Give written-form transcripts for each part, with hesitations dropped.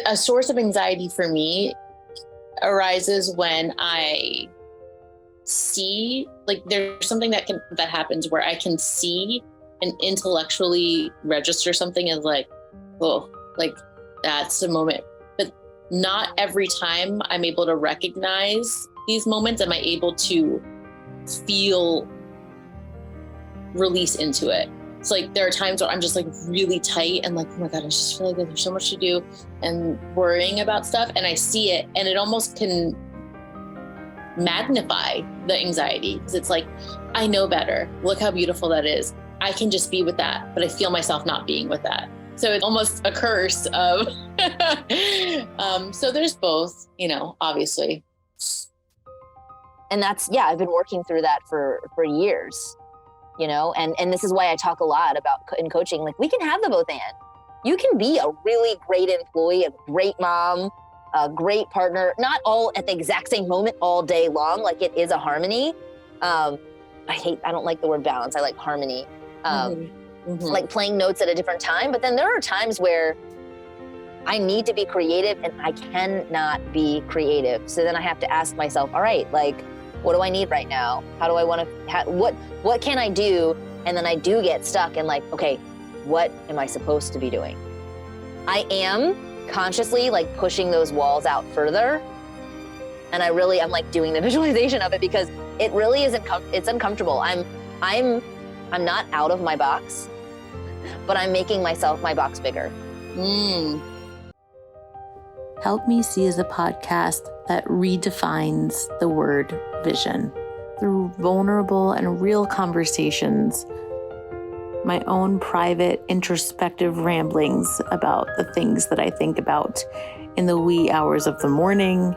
A source of anxiety for me arises when I see, like, there's something that happens where I can see and intellectually register something as like, oh, like that's a moment. But not every time I'm able to recognize these moments am I able to feel release into it. It's like there are times where I'm just like really tight and like, oh my God, I just feel like there's so much to do and worrying about stuff. And I see it and it almost can magnify the anxiety because it's like, I know better. Look how beautiful that is. I can just be with that, but I feel myself not being with that. So it's almost a curse of, so there's both, obviously. And that's, I've been working through that for years, and this is why I talk a lot about in coaching, like we can have the both and. You can be a really great employee, a great mom, a great partner, not all at the exact same moment all day long. Like it is a harmony. I don't like the word balance. I like harmony. Like playing notes at a different time. But then there are times where I need to be creative and I cannot be creative. So then I have to ask myself, all right, like, what do I need right now? How do I want to, what can I do? And then I do get stuck and like, okay, what am I supposed to be doing? I am consciously like pushing those walls out further. And I'm like doing the visualization of it because it really isn't, it's uncomfortable. I'm not out of my box, but I'm making my box bigger. Help Me See is a podcast that redefines the word vision through vulnerable and real conversations, my own private introspective ramblings about the things that I think about in the wee hours of the morning,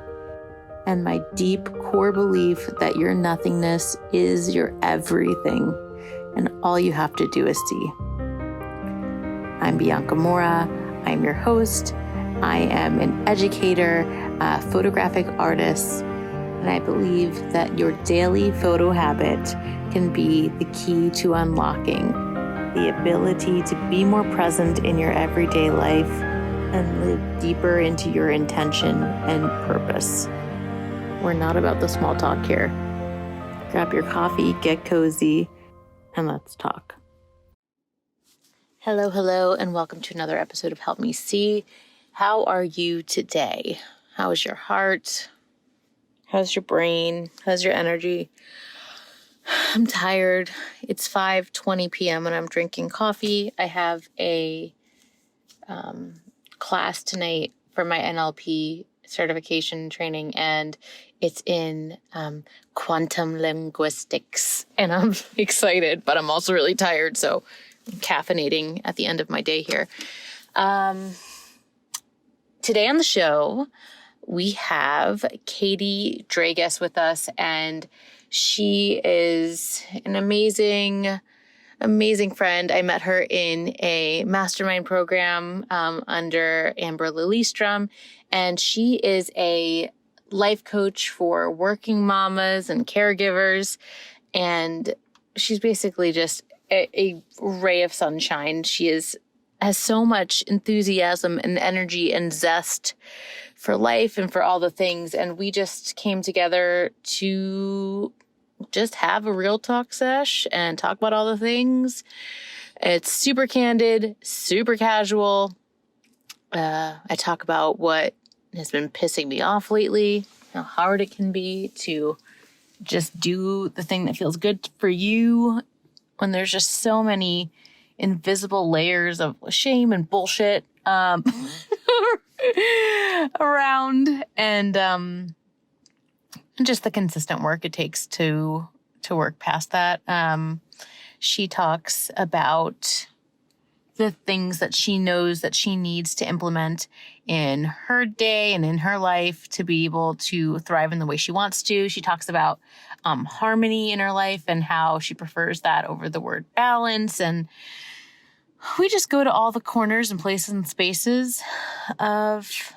and my deep core belief that your nothingness is your everything, and all you have to do is see. I'm Bianca Mora. I'm your host. I am an educator, a photographic artist, and I believe that your daily photo habit can be the key to unlocking the ability to be more present in your everyday life and live deeper into your intention and purpose. We're not about the small talk here. Grab your coffee, get cozy, and let's talk. Hello, and welcome to another episode of Help Me See. How are you today? How is your heart? How's your brain? How's your energy? I'm tired. It's 5:20 p.m. and I'm drinking coffee. I have a class tonight for my NLP certification training, and it's in quantum linguistics. And I'm excited, but I'm also really tired, so I'm caffeinating at the end of my day here. Today on the show, we have Katie Dragas with us, and she is an amazing friend. I met her in a mastermind program under Amber Lillystrom, and she is a life coach for working mamas and caregivers, and she's basically just a ray of sunshine. She has so much enthusiasm and energy and zest for life and for all the things. And we just came together to just have a real talk sesh and talk about all the things. It's super candid, super casual. I talk about what has been pissing me off lately, how hard it can be to just do the thing that feels good for you when there's just so many invisible layers of shame and bullshit around, and just the consistent work it takes to work past that. She talks about the things that she knows that she needs to implement in her day and in her life to be able to thrive in the way she wants to. She talks about harmony in her life and how she prefers that over the word balance. And we just go to all the corners and places and spaces of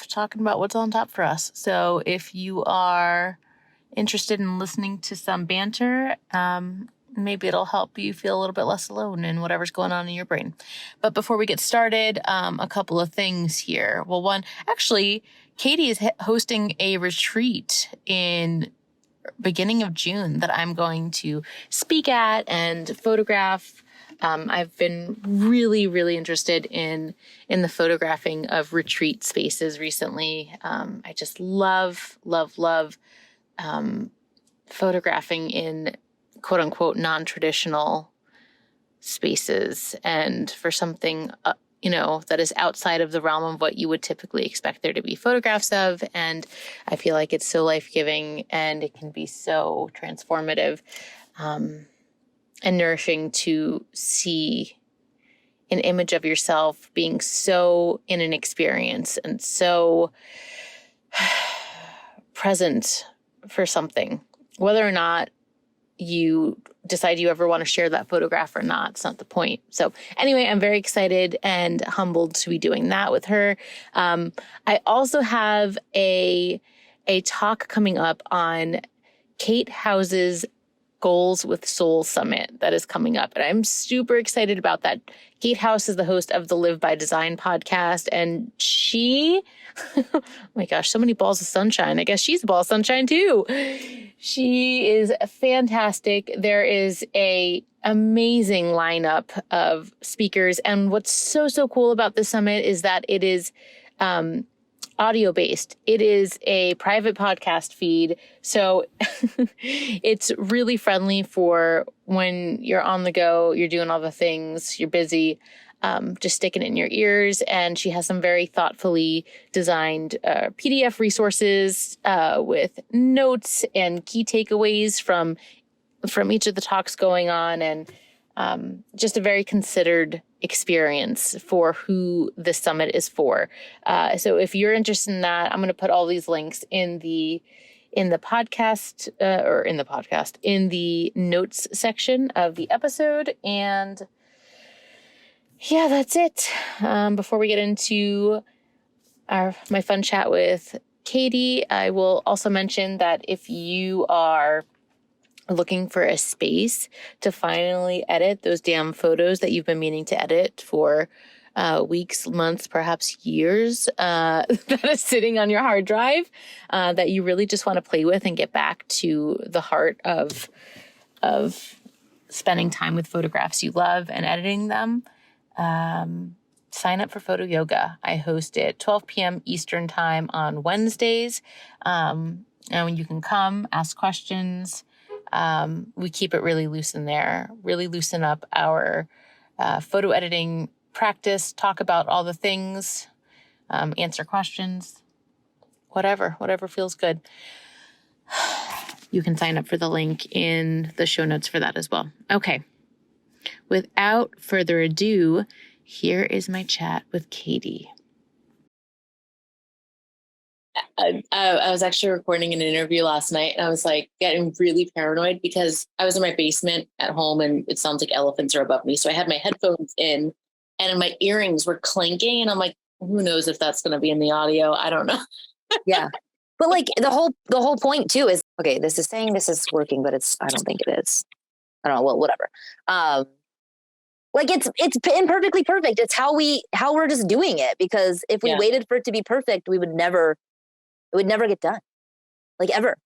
talking about what's on top for us. So if you are interested in listening to some banter, maybe it'll help you feel a little bit less alone in whatever's going on in your brain. But before we get started, a couple of things here. Well, one, actually, Katie is hosting a retreat in beginning of June that I'm going to speak at and photograph. I've been really, really interested in the photographing of retreat spaces recently. I just love photographing in quote unquote non-traditional spaces, and for something that is outside of the realm of what you would typically expect there to be photographs of. And I feel like it's so life-giving, and it can be so transformative and nourishing to see an image of yourself being so in an experience and so present for something, whether or not you decide you ever want to share that photograph or not. It's not the point. So anyway, I'm very excited and humbled to be doing that with her. I also have a talk coming up on Kate House's Goals with Soul Summit that is coming up. And I'm super excited about that. Kate House is the host of the Live by Design podcast. And she, oh my gosh, so many balls of sunshine. I guess she's a ball of sunshine too. She is fantastic. There is a amazing lineup of speakers. And what's so cool about this summit is that it is audio based. It is a private podcast feed. So it's really friendly for when you're on the go, you're doing all the things, you're busy, just sticking it in your ears. And she has some very thoughtfully designed PDF resources with notes and key takeaways from each of the talks going on, and just a very considered experience for who this summit is for. So if you're interested in that, I'm going to put all these links in the podcast, in the notes section of the episode. And yeah, that's it. Before we get into my fun chat with Katie, I will also mention that if you are looking for a space to finally edit those damn photos that you've been meaning to edit for weeks, months, perhaps years, that is sitting on your hard drive, that you really just want to play with and get back to the heart of spending time with photographs you love and editing them, sign up for Photo Yoga. I host it 12 p.m. Eastern time on Wednesdays. And you can come, ask questions. We keep it really loose in there, really loosen up our photo editing practice, talk about all the things, answer questions, whatever feels good. You can sign up for the link in the show notes for that as well. Okay. Without further ado, here is my chat with Katie. I was actually recording an interview last night, and I was like getting really paranoid because I was in my basement at home and it sounds like elephants are above me. So I had my headphones in and my earrings were clanking, and I'm like, who knows if that's going to be in the audio? I don't know. Yeah. But like the whole point too is, okay, this is saying this is working, but I don't think it is. I don't know. Well, whatever. Like it's imperfectly perfect. It's how we're just doing it, because if we waited for it to be perfect, it would never get done, like ever.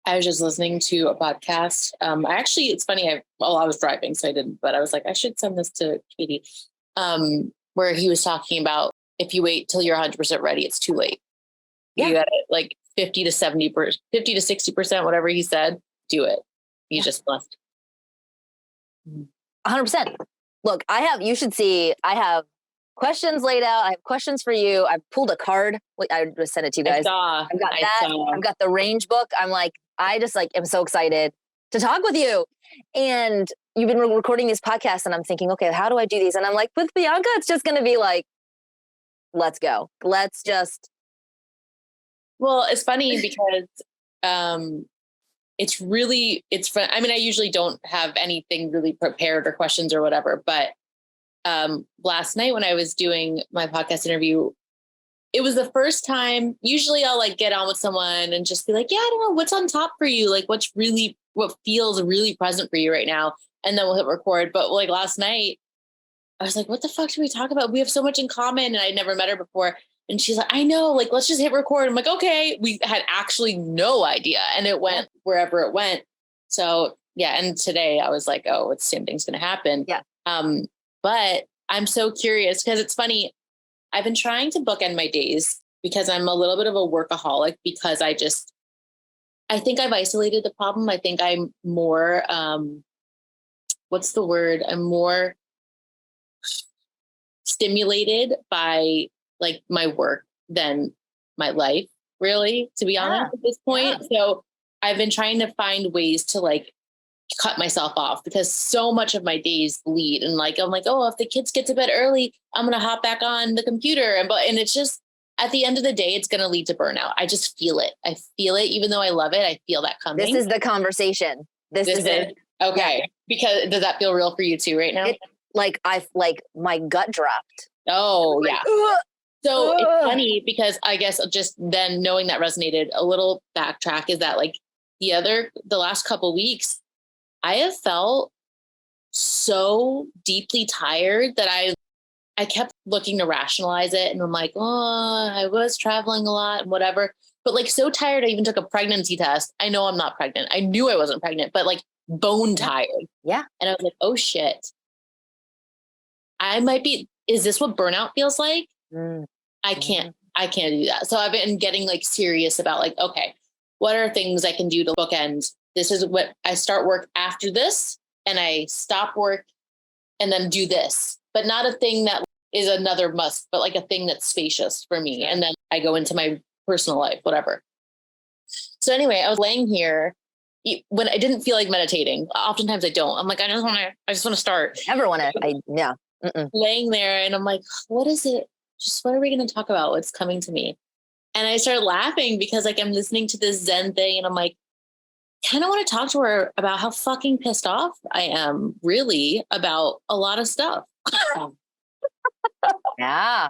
I was just listening to a podcast. It's funny. I was driving, so I didn't, but I was like, I should send this to Katie, where he was talking about if you wait till you're 100% ready, it's too late. Yeah. You got it like 50 to 60%, whatever he said, do it. You just must. 100%. Look, you should see, I have questions laid out. I have questions for you. I've pulled a card. I just sent it to you guys. I've got that. I've got the range book. I'm like, I just like, am so excited to talk with you. And you've been recording these podcasts, and I'm thinking, okay, how do I do these? And I'm like, with Bianca, it's just going to be like, let's go. Let's just. Well, it's funny because it's fun. I mean, I usually don't have anything really prepared or questions or whatever, but last night when I was doing my podcast interview, it was the first time. Usually I'll like get on with someone and just be like, yeah, I don't know what's on top for you. Like what feels really present for you right now. and then we'll hit record. But like last night, I was like, what the fuck do we talk about? We have so much in common, and I'd never met her before. And she's like, I know, like, let's just hit record. I'm like, okay. We had actually no idea, and it went wherever it went. So yeah. And today I was like, oh, it's the same thing's going to happen. Yeah. But I'm so curious because it's funny. I've been trying to bookend my days because I'm a little bit of a workaholic because I think I've isolated the problem. I think I'm more, what's the word? I'm more stimulated by like my work than my life, really, to be honest, at this point. So I've been trying to find ways to like cut myself off because so much of my days bleed, and like I'm like, oh, if the kids get to bed early, I'm gonna hop back on the computer, and it's just at the end of the day, it's gonna lead to burnout. I just feel it. I feel it, even though I love it. I feel that coming. This is the conversation. This is it. Okay, yeah. Because does that feel real for you too right now? My gut dropped. Oh like, yeah. So it's funny because I guess just then knowing that resonated, a little backtrack is that like the last couple weeks, I have felt so deeply tired that I kept looking to rationalize it. And I'm like, oh, I was traveling a lot and whatever, but like so tired. I even took a pregnancy test. I know I'm not pregnant. I knew I wasn't pregnant, but like bone tired. Yeah. And I was like, oh shit, I might be, is this what burnout feels like? I can't do that. So I've been getting like serious about like, okay, what are things I can do to bookend? This is what I start work after this, and I stop work and then do this, but not a thing that is another must, but like a thing that's spacious for me. And then I go into my personal life, whatever. So anyway, I was laying here when I didn't feel like meditating. Oftentimes I don't. I'm like, I just want to start. Never want to. Yeah. Laying there, and I'm like, what is it? Just what are we going to talk about? What's coming to me? And I started laughing because like I'm listening to this Zen thing, and I'm like, kind of want to talk to her about how fucking pissed off I am really about a lot of stuff. Yeah.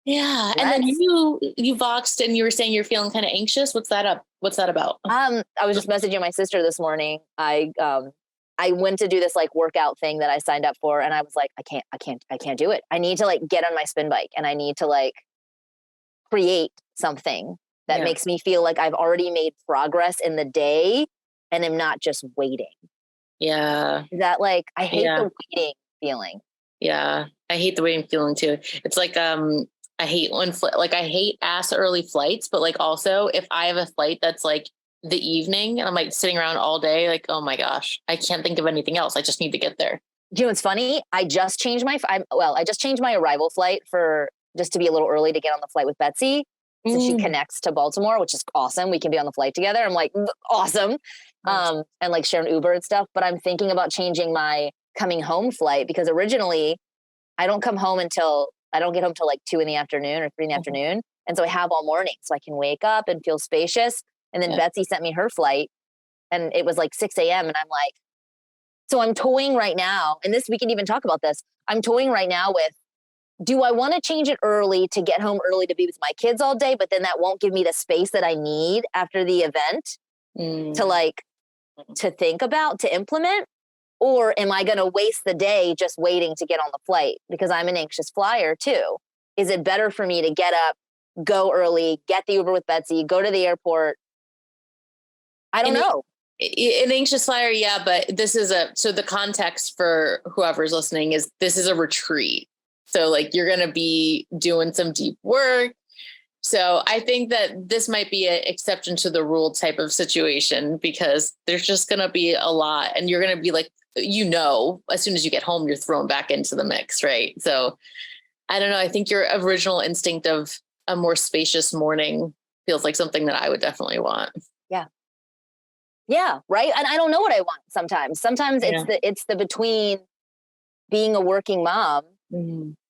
Yeah. And then you voxed and you were saying you're feeling kind of anxious. What's that up? What's that about? I was just messaging my sister this morning. I went to do this like workout thing that I signed up for, and I was like, I can't do it. I need to like get on my spin bike, and I need to like create something that makes me feel like I've already made progress in the day and am not just waiting. Yeah. That like, I hate the waiting feeling. Yeah. I hate the waiting feeling too. It's like, I hate I hate ass early flights, but like also if I have a flight that's like the evening and I'm like sitting around all day, like, oh my gosh, I can't think of anything else. I just need to get there. Do you know what's funny? I just changed my arrival flight just to be a little early to get on the flight with Betsy. So she connects to Baltimore, which is awesome. We can be on the flight together. I'm like, awesome. And like share an Uber and stuff. But I'm thinking about changing my coming home flight because originally I don't get home till like 2 p.m. or 3 p.m. And so I have all morning so I can wake up and feel spacious. And then Betsy sent me her flight and it was like 6 a.m. And I'm like, so I'm toying right now. And we can even talk about this. I'm toying right now with, do I want to change it early to get home early to be with my kids all day, but then that won't give me the space that I need after the event to think about, to implement? Or am I going to waste the day just waiting to get on the flight? Because I'm an anxious flyer too. Is it better for me to get up, go early, get the Uber with Betsy, go to the airport? I don't know. An anxious flyer, yeah, but so the context for whoever's listening is this is a retreat. So like you're going to be doing some deep work. So I think that this might be an exception to the rule type of situation because there's just going to be a lot and you're going to be like, as soon as you get home, you're thrown back into the mix. Right. So I don't know. I think your original instinct of a more spacious morning feels like something that I would definitely want. Yeah. Yeah. Right. And I don't know what I want sometimes. Sometimes it's the between being a working mom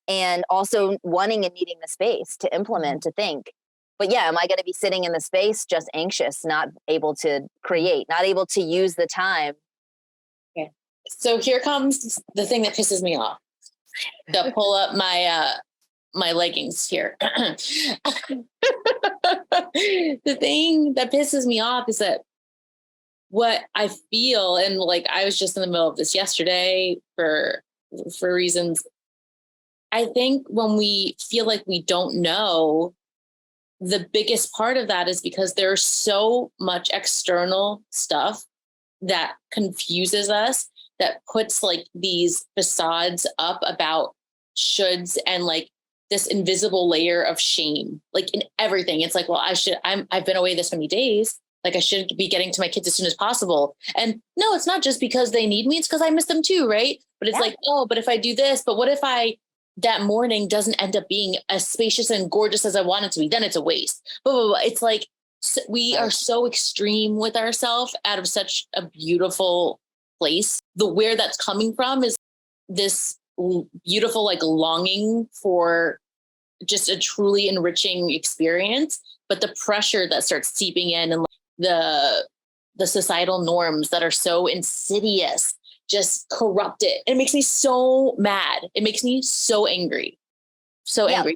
and also wanting and needing the space to implement, to think. But yeah, am I going to be sitting in the space just anxious, not able to create, not able to use the time? Yeah. So here comes the thing that pisses me off. To pull up my leggings here. The thing that pisses me off is that what I feel, and like I was just in the middle of this yesterday for reasons. I think when we feel like we don't know, the biggest part of that is because there's so much external stuff that confuses us, that puts like these facades up about shoulds and like this invisible layer of shame, like in everything. It's like, well, I've been away this many days. Like I should be getting to my kids as soon as possible. And no, it's not just because they need me. It's because I miss them too. Right. But it's like, oh, but if I do this, but what if that morning doesn't end up being as spacious and gorgeous as I want it to be? Then it's a waste. But it's like, we are so extreme with ourselves out of such a beautiful place. The where that's coming from is this beautiful like longing for just a truly enriching experience, but the pressure that starts seeping in, and the societal norms that are so insidious just corrupt it. It makes me so mad. It makes me so angry. So angry.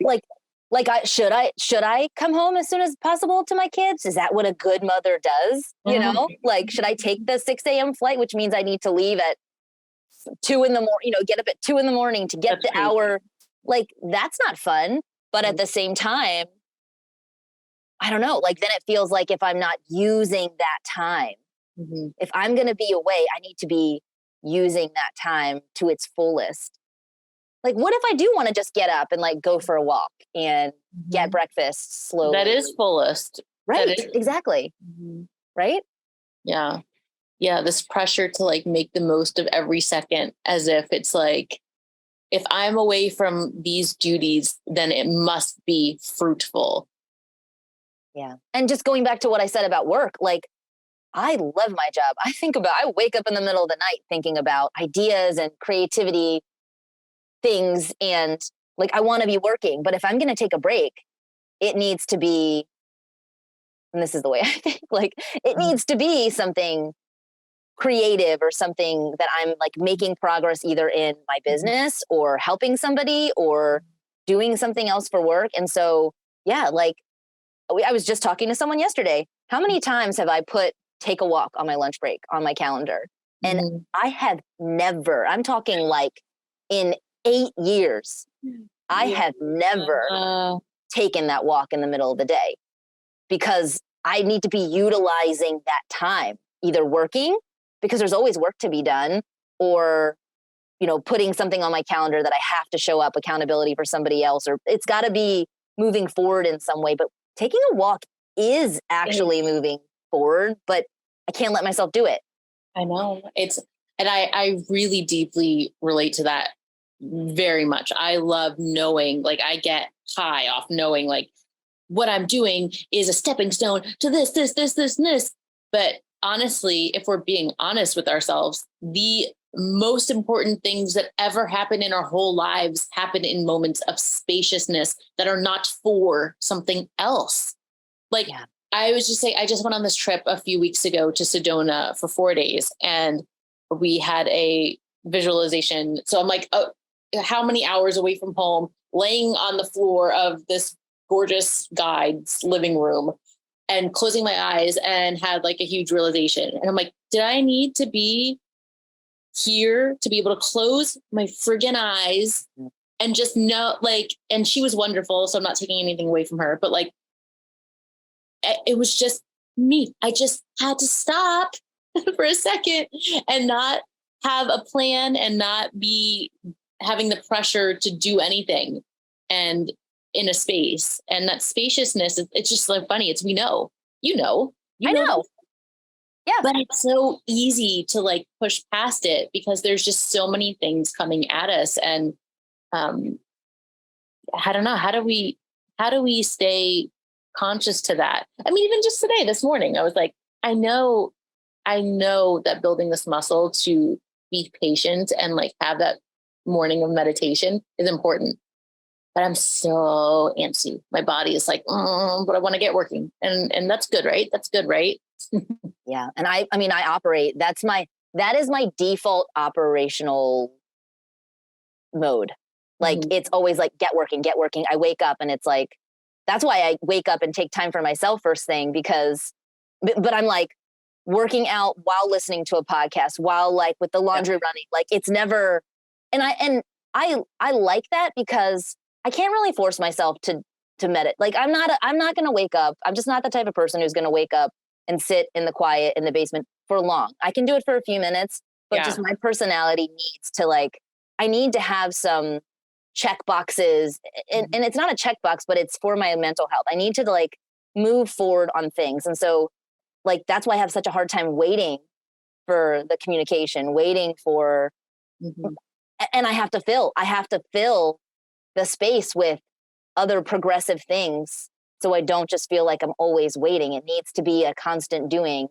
Should I come home as soon as possible to my kids? Is that what a good mother does? You know, like, should I take the 6 a.m. flight, which means I need to leave at 2 a.m, get up at 2 a.m. to get the hour. Like, that's not fun. But at the same time, I don't know, like, then it feels like if I'm not using that time, if I'm going to be away, I need to be using that time to its fullest. Like, what if I do want to just get up and like go for a walk and get breakfast slowly? That is fullest. Right. Exactly. Right. Yeah. Yeah. This pressure to like make the most of every second, as if it's like, if I'm away from these duties, then it must be fruitful. Yeah. And just going back to what I said about work, like, I love my job. I wake up in the middle of the night thinking about ideas and creativity things, and like, I want to be working. But if I'm going to take a break, it needs to be, and this is the way I think, like, it needs to be something creative or something that I'm like making progress either in my business or helping somebody or doing something else for work. And so, yeah, like, I was just talking to someone yesterday. How many times have I put take a walk on my lunch break on my calendar? And I have never, I'm talking like in 8 years, I have never taken that walk in the middle of the day, because I need to be utilizing that time, either working, because there's always work to be done, or, putting something on my calendar that I have to show up, accountability for somebody else, or it's got to be moving forward in some way. But taking a walk is actually moving forward, but I can't let myself do it. I know. And I really deeply relate to that very much. I love knowing, like, I get high off knowing like what I'm doing is a stepping stone to this, and this. But honestly, if we're being honest with ourselves, the most important things that ever happen in our whole lives happen in moments of spaciousness that are not for something else. Like, I was just saying, I just went on this trip a few weeks ago to Sedona for 4 days, and we had a visualization. So I'm like, oh, how many hours away from home, laying on the floor of this gorgeous guide's living room and closing my eyes, and had like a huge realization. And I'm like, did I need to be here to be able to close my friggin' eyes and just know, like, and she was wonderful, so I'm not taking anything away from her, but like, it was just me. I just had to stop for a second and not have a plan and not be having the pressure to do anything, and in a space. And that spaciousness, it's just like funny. It's, I know. Yeah. But it's so easy to like push past it because there's just so many things coming at us. And I don't know, how do we stay conscious to that? I mean, even just today, this morning, I was like, I know that building this muscle to be patient and like have that morning of meditation is important. But I'm so antsy. My body is like, but I want to get working. And that's good, right? That's good, right? Yeah. And I operate, that is my default operational mode. Like, it's always like, get working. I wake up and it's like, that's why I wake up and take time for myself first thing, because, but I'm like, working out while listening to a podcast, while like with the laundry running. Like it's never, and I like that because I can't really force myself to meditate. Like I'm not going to wake up. I'm just not the type of person who's going to wake up and sit in the quiet in the basement for long. I can do it for a few minutes, but just my personality needs to like, I need to have some check boxes, and it's not a checkbox, but it's for my mental health. I need to like move forward on things. And so like, that's why I have such a hard time waiting for the communication, waiting for, and I have to fill the space with other progressive things. So I don't just feel like I'm always waiting. It needs to be a constant doing,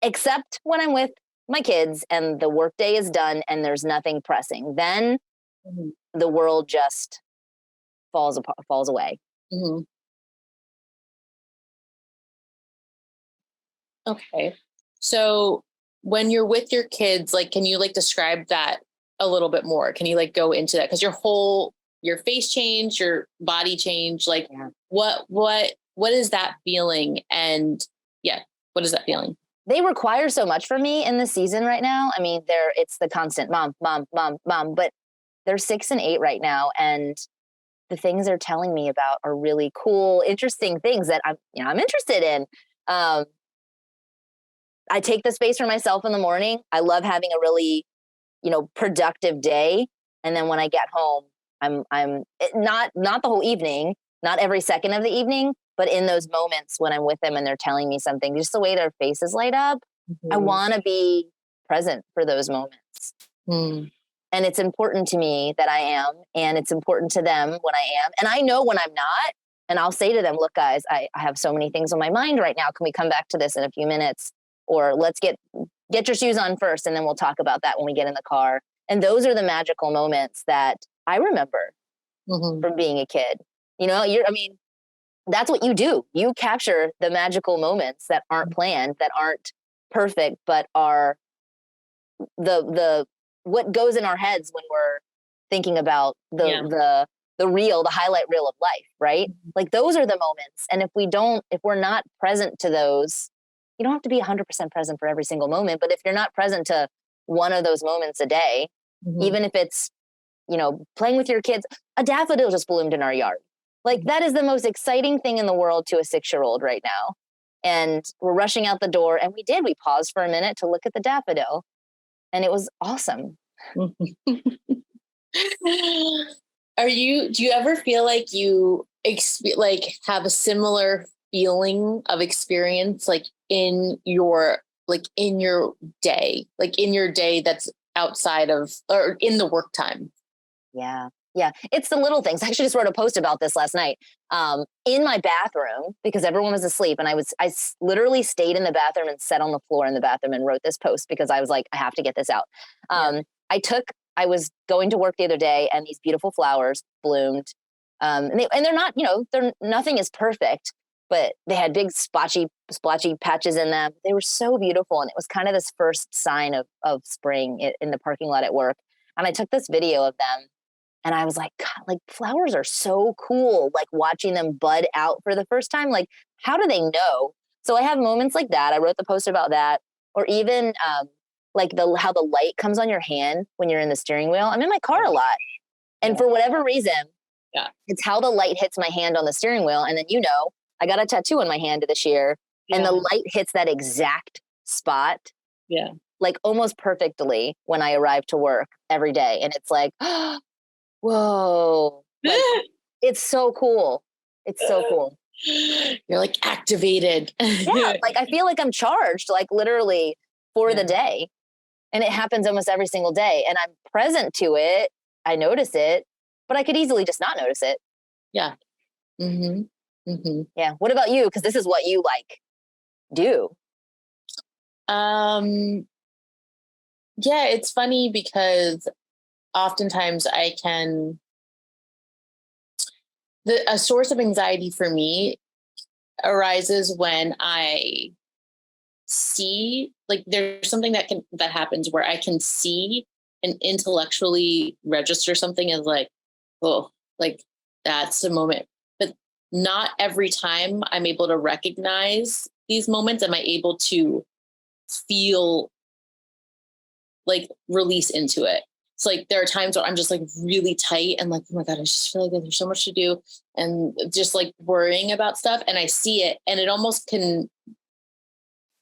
except when I'm with my kids and the workday is done and there's nothing pressing. Then the world just falls away. Okay. So when you're with your kids, like, can you like describe that a little bit more? Can you like go into that? Because your face changed, your body changed. Like what is that feeling? And what is that feeling? They require so much from me in the season right now. I mean, it's the constant mom, but they're 6 and 8 right now. And the things they're telling me about are really cool, interesting things that I'm interested in. I take the space for myself in the morning. I love having a really, productive day. And then when I get home, I'm not the whole evening, not every second of the evening, but in those moments when I'm with them and they're telling me something, just the way their faces light up, I want to be present for those moments. And it's important to me that I am, and it's important to them when I am. And I know when I'm not, and I'll say to them, look, guys, I have so many things on my mind right now. Can we come back to this in a few minutes? Or let's get your shoes on first, and then we'll talk about that when we get in the car. And those are the magical moments that I remember from being a kid. That's what you do. You capture the magical moments that aren't planned, that aren't perfect, but are the what goes in our heads when we're thinking about the highlight reel of life, right? Like those are the moments. And if we're not present to those, you don't have to be 100% present for every single moment, but if you're not present to one of those moments a day, even if it's, playing with your kids, a daffodil just bloomed in our yard. Like that is the most exciting thing in the world to a 6-year-old right now. And we're rushing out the door, and we paused for a minute to look at the daffodil, and it was awesome. Do you ever feel like you have a similar feeling of experience like in your day, that's outside of or in the work time? Yeah. It's the little things. I actually just wrote a post about this last night in my bathroom because everyone was asleep, and I literally stayed in the bathroom and sat on the floor in the bathroom and wrote this post because I was like, I have to get this out. I was going to work the other day, and these beautiful flowers bloomed. And they're not, nothing is perfect, but they had big splotchy patches in them. They were so beautiful. And it was kind of this first sign of spring in the parking lot at work. And I took this video of them, and I was like, God, like flowers are so cool. Like watching them bud out for the first time. Like, how do they know? So I have moments like that. I wrote the post about that, or even how the light comes on your hand when you're in the steering wheel. I'm in my car a lot. And for whatever reason, it's how the light hits my hand on the steering wheel. And then, I got a tattoo on my hand this year, and the light hits that exact spot. Like almost perfectly when I arrive to work every day. And it's like, whoa, like, it's so cool. It's so cool. You're like activated. Like I feel like I'm charged, like literally for the day. And it happens almost every single day. And I'm present to it. I notice it, but I could easily just not notice it. Yeah. Yeah. What about you? Because this is what you do. Yeah, it's funny because oftentimes a source of anxiety for me arises when I see, like, there's something that happens where I can see and intellectually register something as like, oh, like that's a moment. But not every time I'm able to recognize these moments? Am I able to feel like release into it? It's like there are times where I'm just like really tight and like, oh my God, I just feel like there's so much to do and just like worrying about stuff. And I see it and it almost can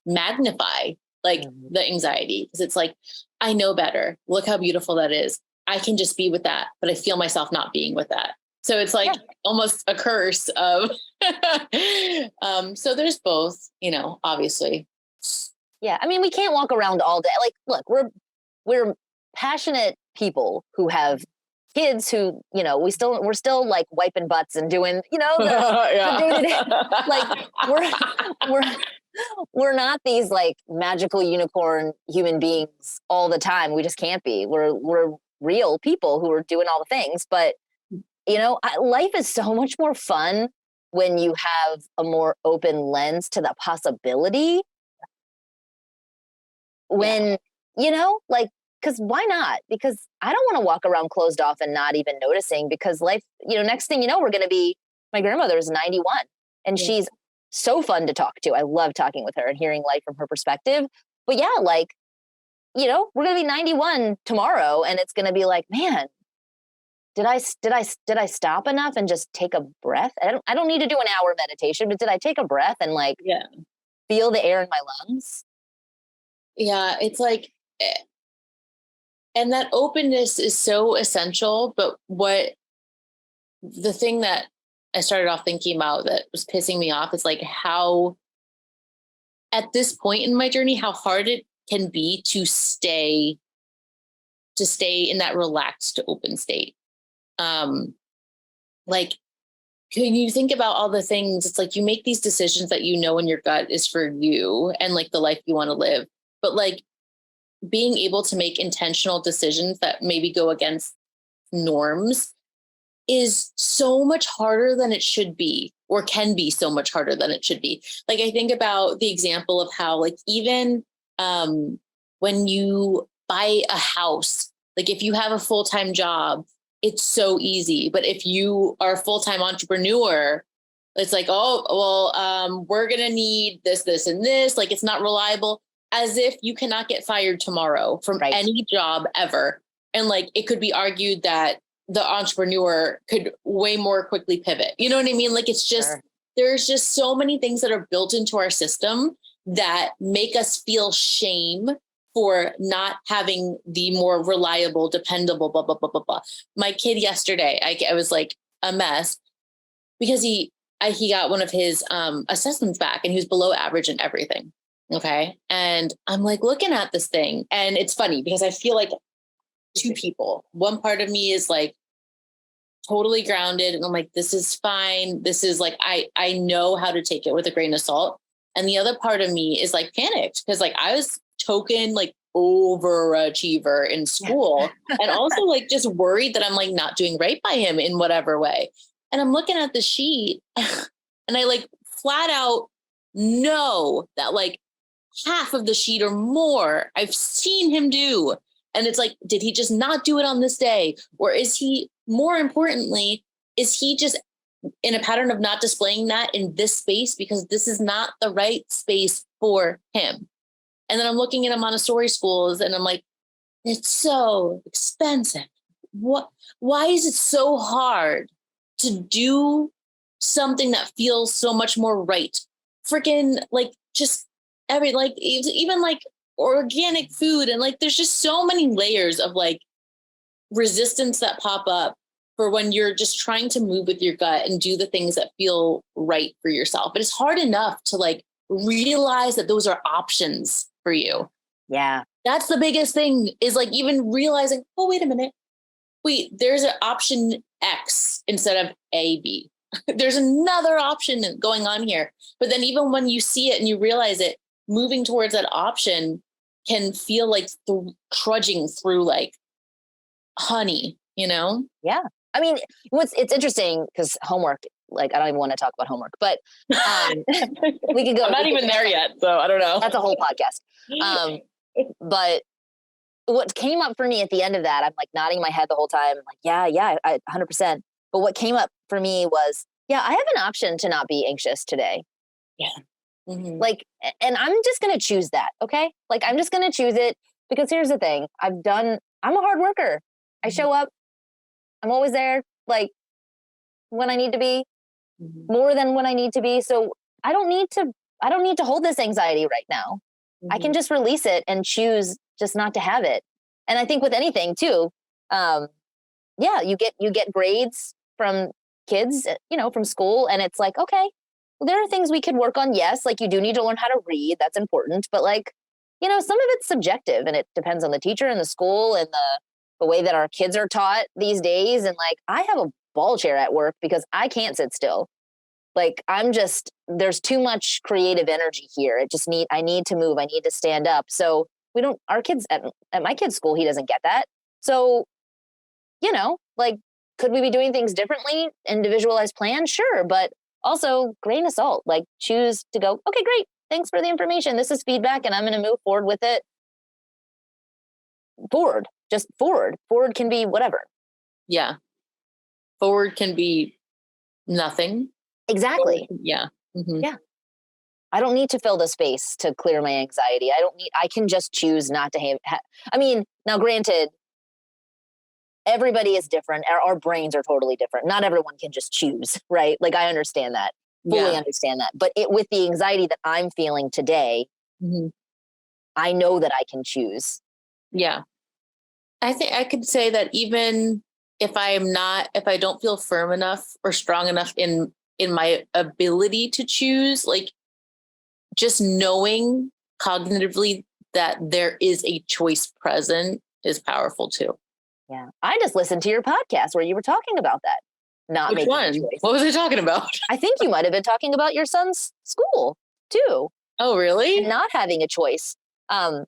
magnify like the anxiety because it's like, I know better. Look how beautiful that is. I can just be with that, but I feel myself not being with that. So it's like almost a curse of, so there's both, obviously. Yeah. I mean, we can't walk around all day. Like, look, we're passionate people who have kids who, we're still like wiping butts and doing, the day-to-day, like we're not these like magical unicorn human beings all the time. We just can't be. We're real people who are doing all the things, but life is so much more fun when you have a more open lens to the possibility. When, because why not? Because I don't want to walk around closed off and not even noticing because life, next thing you know, my grandmother is 91 and she's so fun to talk to. I love talking with her and hearing life from her perspective. But yeah, like, we're going to be 91 tomorrow and it's going to be like, man, did I stop enough and just take a breath? I don't need to do an hour meditation, but did I take a breath and like feel the air in my lungs? Yeah, it's like, and that openness is so essential. But the thing that I started off thinking about that was pissing me off is like how, at this point in my journey, how hard it can be to stay in that relaxed, open state. Like, can you think about all the things? It's like you make these decisions that in your gut is for you and like the life you want to live. But like being able to make intentional decisions that maybe go against norms is so much harder than it should be, or can be so much harder than it should be. Like I think about the example of how like even when you buy a house, like if you have a full-time job, it's so easy. But if you are a full-time entrepreneur, it's like, oh, well, we're going to need this, this, and this. Like it's not reliable. As if you cannot get fired tomorrow from any job ever. And like, it could be argued that the entrepreneur could way more quickly pivot. You know what I mean? Like, it's just, there's just so many things that are built into our system that make us feel shame for not having the more reliable, dependable, blah, blah, blah, blah, blah. My kid yesterday, I was like a mess because he got one of his assessments back and he was below average in everything. Okay. And I'm like looking at this thing and it's funny because I feel like two people. One part of me is like totally grounded and I'm like, this is fine. This is like, I know how to take it with a grain of salt. And the other part of me is like panicked because like I was token like overachiever in school and also like just worried that I'm like not doing right by him in whatever way. And I'm looking at the sheet and I like flat out know that like half of the sheet or more I've seen him do. And it's like, did he just not do it on this day? Or is he, more importantly, is he just in a pattern of not displaying that in this space because this is not the right space for him? And then I'm looking at Montessori schools and I'm like, it's so expensive. Why is it so hard to do something that feels so much more right? Freaking like just even like organic food. And like, there's just so many layers of like resistance that pop up for when you're just trying to move with your gut and do the things that feel right for yourself. But it's hard enough to like realize that those are options for you. Yeah. That's the biggest thing is like even realizing, oh, wait a minute. Wait, there's an option X instead of A, B. There's another option going on here. But then even when you see it and you realize it, moving towards that option can feel like trudging through like honey, Yeah. I mean, it's interesting because homework, like, I don't even want to talk about homework, but we could go. I'm not even there yet, so I don't know. That's a whole podcast. But what came up for me at the end of that, I'm like nodding my head the whole time. I'm like, yeah, I 100%. But what came up for me was, I have an option to not be anxious today. Yeah. Like, and I'm just going to choose that. Okay. Like, I'm just going to choose it because here's the thing. I'm a hard worker. I show up. I'm always there. Like when I need to be, more than when I need to be. So I don't need to hold this anxiety right now. I can just release it and choose just not to have it. And I think with anything too, you get grades from kids, from school, and it's like, okay, well, there are things we could work on. Yes, like you do need to learn how to read. That's important. But like, some of it's subjective and it depends on the teacher and the school and the way that our kids are taught these days. And like, I have a ball chair at work because I can't sit still. Like there's too much creative energy here. I need to move. I need to stand up. So our kids at my kid's school, he doesn't get that. So, like, could we be doing things differently? Individualized plan? Sure. But also grain of salt, like choose to go, okay, great. Thanks for the information. This is feedback and I'm going to move forward with it. Just forward. Forward can be whatever. Yeah. Forward can be nothing. Exactly. Yeah. Yeah. I don't need to fill the space to clear my anxiety. I can just choose not to have, now granted, everybody is different. Our brains are totally different. Not everyone can just choose, right? Like I understand that, fully understand that. But with the anxiety that I'm feeling today, I know that I can choose. Yeah. I think I could say that even if I don't feel firm enough or strong enough in my ability to choose, like just knowing cognitively that there is a choice present is powerful too. Yeah. I just listened to your podcast where you were talking about that. Not Which making one? a choice. What was I talking about? I think you might have been talking about your son's school too. Oh, really? And not having a choice. You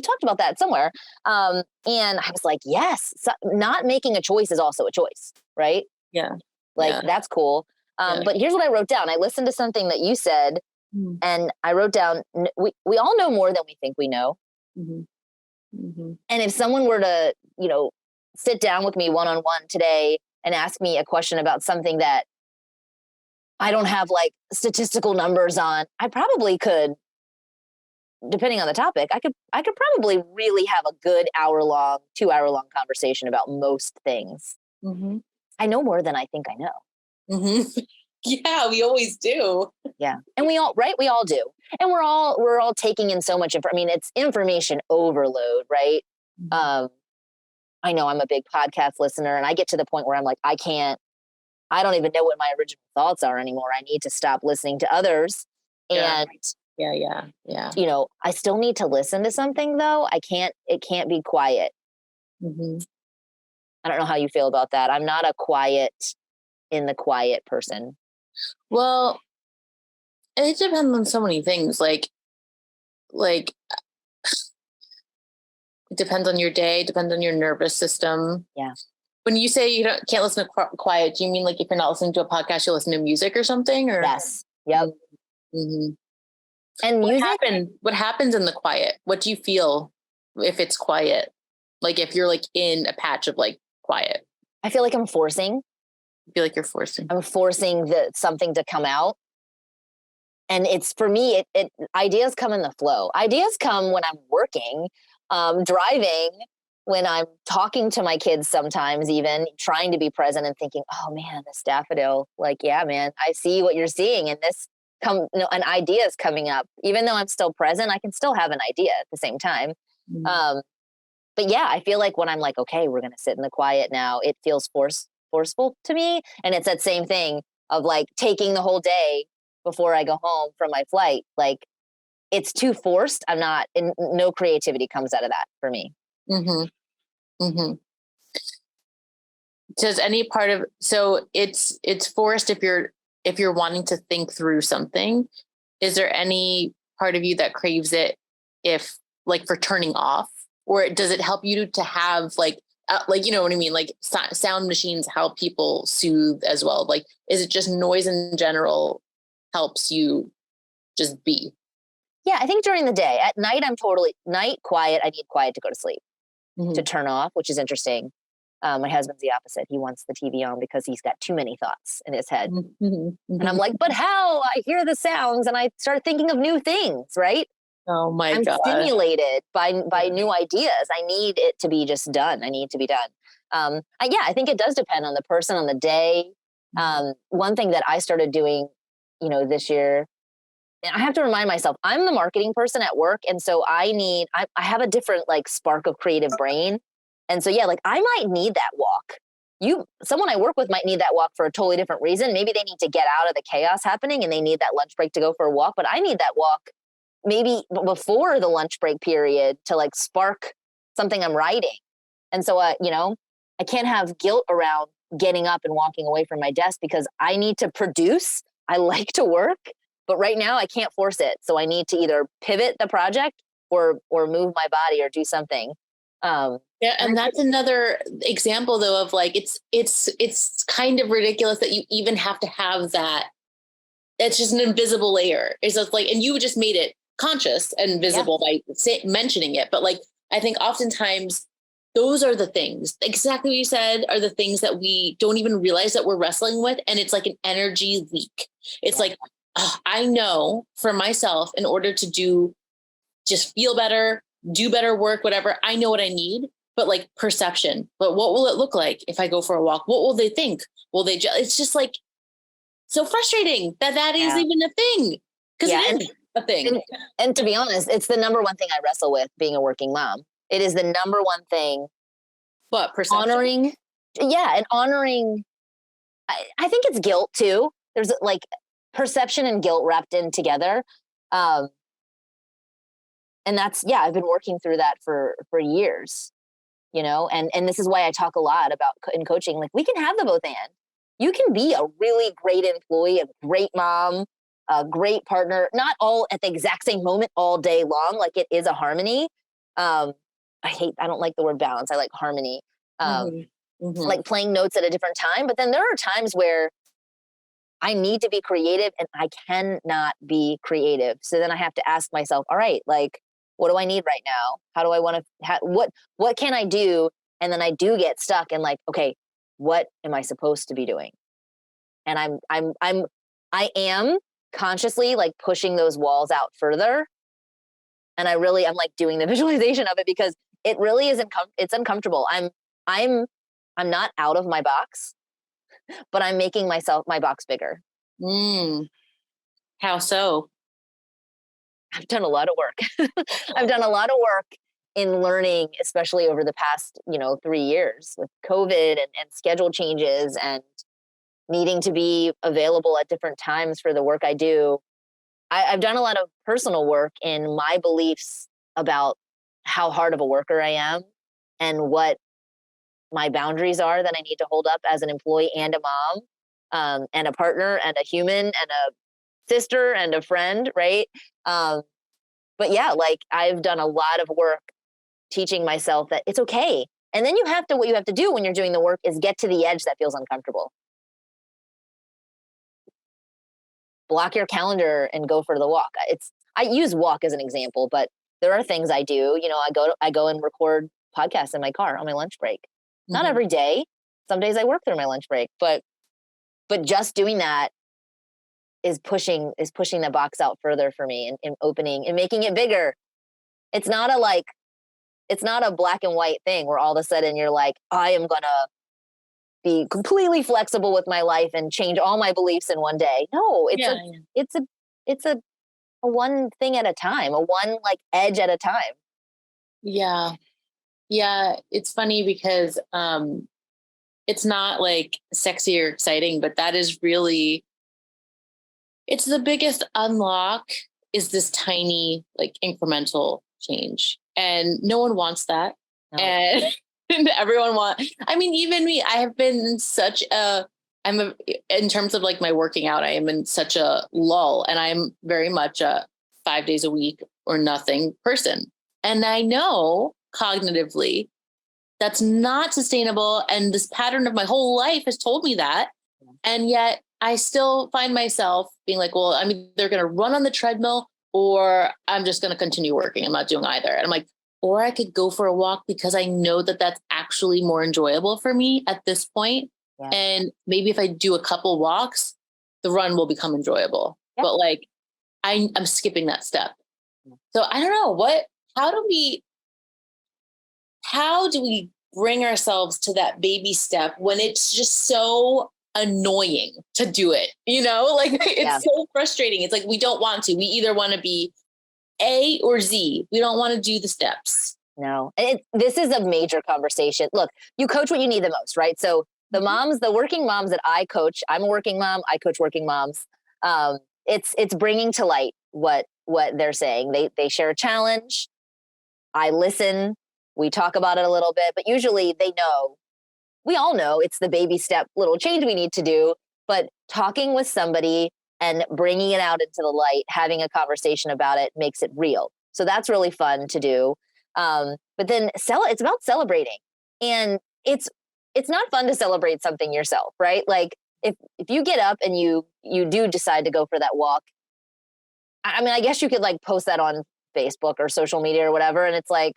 talked about that somewhere. And I was like, yes, not making a choice is also a choice, right? Yeah. Like that's cool. But here's what I wrote down. I listened to something that you said and I wrote down, we all know more than we think we know. And if someone were to, sit down with me one-on-one today and ask me a question about something that I don't have like statistical numbers on, I probably could, depending on the topic, I could probably really have a good 2-hour-long conversation about most things. I know more than I think I know. Yeah, we always do. Yeah. And we all do. And we're all taking in so much it's information overload, right? I know I'm a big podcast listener and I get to the point where I'm like, I don't even know what my original thoughts are anymore. I need to stop listening to others. And yeah. I still need to listen to something though. It can't be quiet. I don't know how you feel about that. I'm not a in the quiet person. Well, it depends on so many things. Like it depends on your day, depends on your nervous system. Yeah. When you say you can't listen to quiet, do you mean like if you're not listening to a podcast, you listen to music or something? Or yes. Yep. And what happens in the quiet? What do you feel if it's quiet? Like if you're like in a patch of like quiet. I feel like I'm forcing. I feel like you're forcing. I'm forcing something to come out. And it's, for me, ideas come in the flow. Ideas come when I'm working, driving, when I'm talking to my kids sometimes, even trying to be present and thinking, oh man, this daffodil, like, yeah, man, I see what you're seeing. And an idea is coming up. Even though I'm still present, I can still have an idea at the same time. But yeah, I feel like when I'm like, okay, we're going to sit in the quiet now, it feels forceful to me. And it's that same thing of like taking the whole day before I go home from my flight. Like it's too forced. No creativity comes out of that for me. Does any part of, so it's forced if you're wanting to think through something. Is there any part of you that craves it if like for turning off, or does it help you to have like you know what I mean? Like sound machines help people soothe as well. Like, is it just noise in general helps you just be? Yeah, I think during the day. At night, I'm totally quiet. I need quiet to go to sleep, to turn off, which is interesting. My husband's the opposite. He wants the TV on because he's got too many thoughts in his head. Mhm, And I'm mhm. like, but how? I hear the sounds and I start thinking of new things, right? Oh my I'm God. stimulated by Yeah. new ideas. I need it to be just done. I need to be done. I think it does depend on the person, on the day. One thing that I started doing, this year, and I have to remind myself, I'm the marketing person at work. And so I have a different like spark of creative brain. And so, yeah, like I might need that walk. Someone I work with might need that walk for a totally different reason. Maybe they need to get out of the chaos happening and they need that lunch break to go for a walk. But I need that walk maybe before the lunch break period to like spark something I'm writing. And so, I can't have guilt around getting up and walking away from my desk because I need to produce. I like to work, but right now I can't force it. So I need to either pivot the project or move my body or do something. Yeah, and that's another example though of like it's kind of ridiculous that you even have to have that. It's just an invisible layer. It's just like, and you just made it conscious and visible by mentioning it. But like, I think oftentimes those are the things, exactly what you said, are the things that we don't even realize that we're wrestling with. And it's like an energy leak. It's like, I know for myself, in order to just feel better, do better work, whatever, I know what I need. But like perception, but what will it look like if I go for a walk? What will they think? Will they it's just like so frustrating that is even a thing, because it is a thing. And to be honest, it's the number one thing I wrestle with being a working mom. It is the number one thing. But perception. Honoring. I think it's guilt too. There's like perception and guilt wrapped in together. And that's, I've been working through that for years, and this is why I talk a lot about in coaching, like we can have the both and. You can be a really great employee, a great mom, a great partner, not all at the exact same moment all day long. Like it is a harmony. I don't like the word balance. I like harmony. Like playing notes at a different time. But then there are times where I need to be creative and I cannot be creative. So then I have to ask myself, all right, like, what do I need right now? How do I want to, what can I do? And then I do get stuck and like, okay, what am I supposed to be doing? And I am consciously like pushing those walls out further. And I'm like doing the visualization of it because it really isn't, it's uncomfortable. I'm not out of my box, but I'm making my box bigger. How so? I've done a lot of work. I've done a lot of work in learning, especially over the past, 3 years with COVID and schedule changes and needing to be available at different times for the work I do. I've done a lot of personal work in my beliefs about how hard of a worker I am and what my boundaries are that I need to hold up as an employee and a mom, and a partner and a human and a sister and a friend, right? But yeah, like I've done a lot of work teaching myself that it's okay. And then what you have to do when you're doing the work is get to the edge that feels uncomfortable. Block your calendar and go for the walk. I use walk as an example, but there are things I do. I go and record podcasts in my car on my lunch break. Not every day. Some days I work through my lunch break, but just doing that is pushing the box out further for me and opening and making it bigger. It's not a black and white thing where all of a sudden you're like, I am going to be completely flexible with my life and change all my beliefs in one day. No, it's a one thing at a time, a one like edge at a time. Yeah. Yeah. It's funny because, it's not like sexy or exciting, but that is really, it's the biggest unlock is this tiny, like incremental change. And no one wants that. No. And everyone even me, I have been in in terms of like my working out, I am in such a lull and I'm very much a 5 days a week or nothing person. And I know cognitively that's not sustainable. And this pattern of my whole life has told me that. And yet I still find myself being like, well, I'm either going to run on the treadmill or I'm just going to continue working. I'm not doing either. And I'm like, or I could go for a walk because I know that that's actually more enjoyable for me at this point. Yeah. And maybe if I do a couple walks, the run will become enjoyable. Yep. But like, I'm skipping that step. So I don't know how do we bring ourselves to that baby step when it's just so annoying to do it, like it's so frustrating. It's like, we don't want to, we either want to be A or Z. We don't want to do the steps. No, this is a major conversation. Look, you coach what you need the most, right? So the working moms that I coach, I'm a working mom, I coach working moms. It's bringing to light what they're saying. They share a challenge. I listen. We talk about it a little bit, but usually we all know it's the baby step little change we need to do, but talking with somebody and bringing it out into the light, having a conversation about it makes it real. So that's really fun to do. But then it's about celebrating, and it's not fun to celebrate something yourself, right? Like if you get up and you do decide to go for that walk, I mean, I guess you could like post that on Facebook or social media or whatever. And it's like,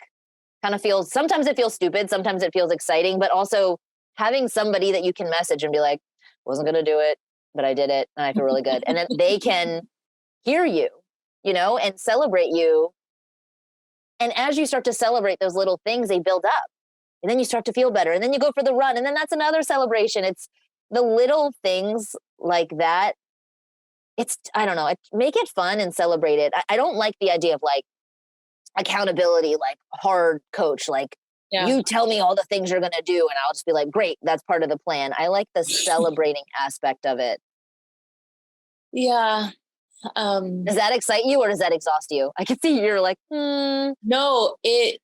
sometimes it feels stupid. Sometimes it feels exciting, but also having somebody that you can message and be like, wasn't going to do it, but I did it and I feel really good. And then they can hear you, and celebrate you. And as you start to celebrate those little things, they build up, and then you start to feel better. And then you go for the run, and then that's another celebration. It's the little things like that. I don't know, make it fun and celebrate it. I don't like the idea of like accountability, like hard coach, like you tell me all the things you're going to do and I'll just be like, great, that's part of the plan. I like the celebrating aspect of it. Yeah. Does that excite you or does that exhaust you? I can see you're like, No, it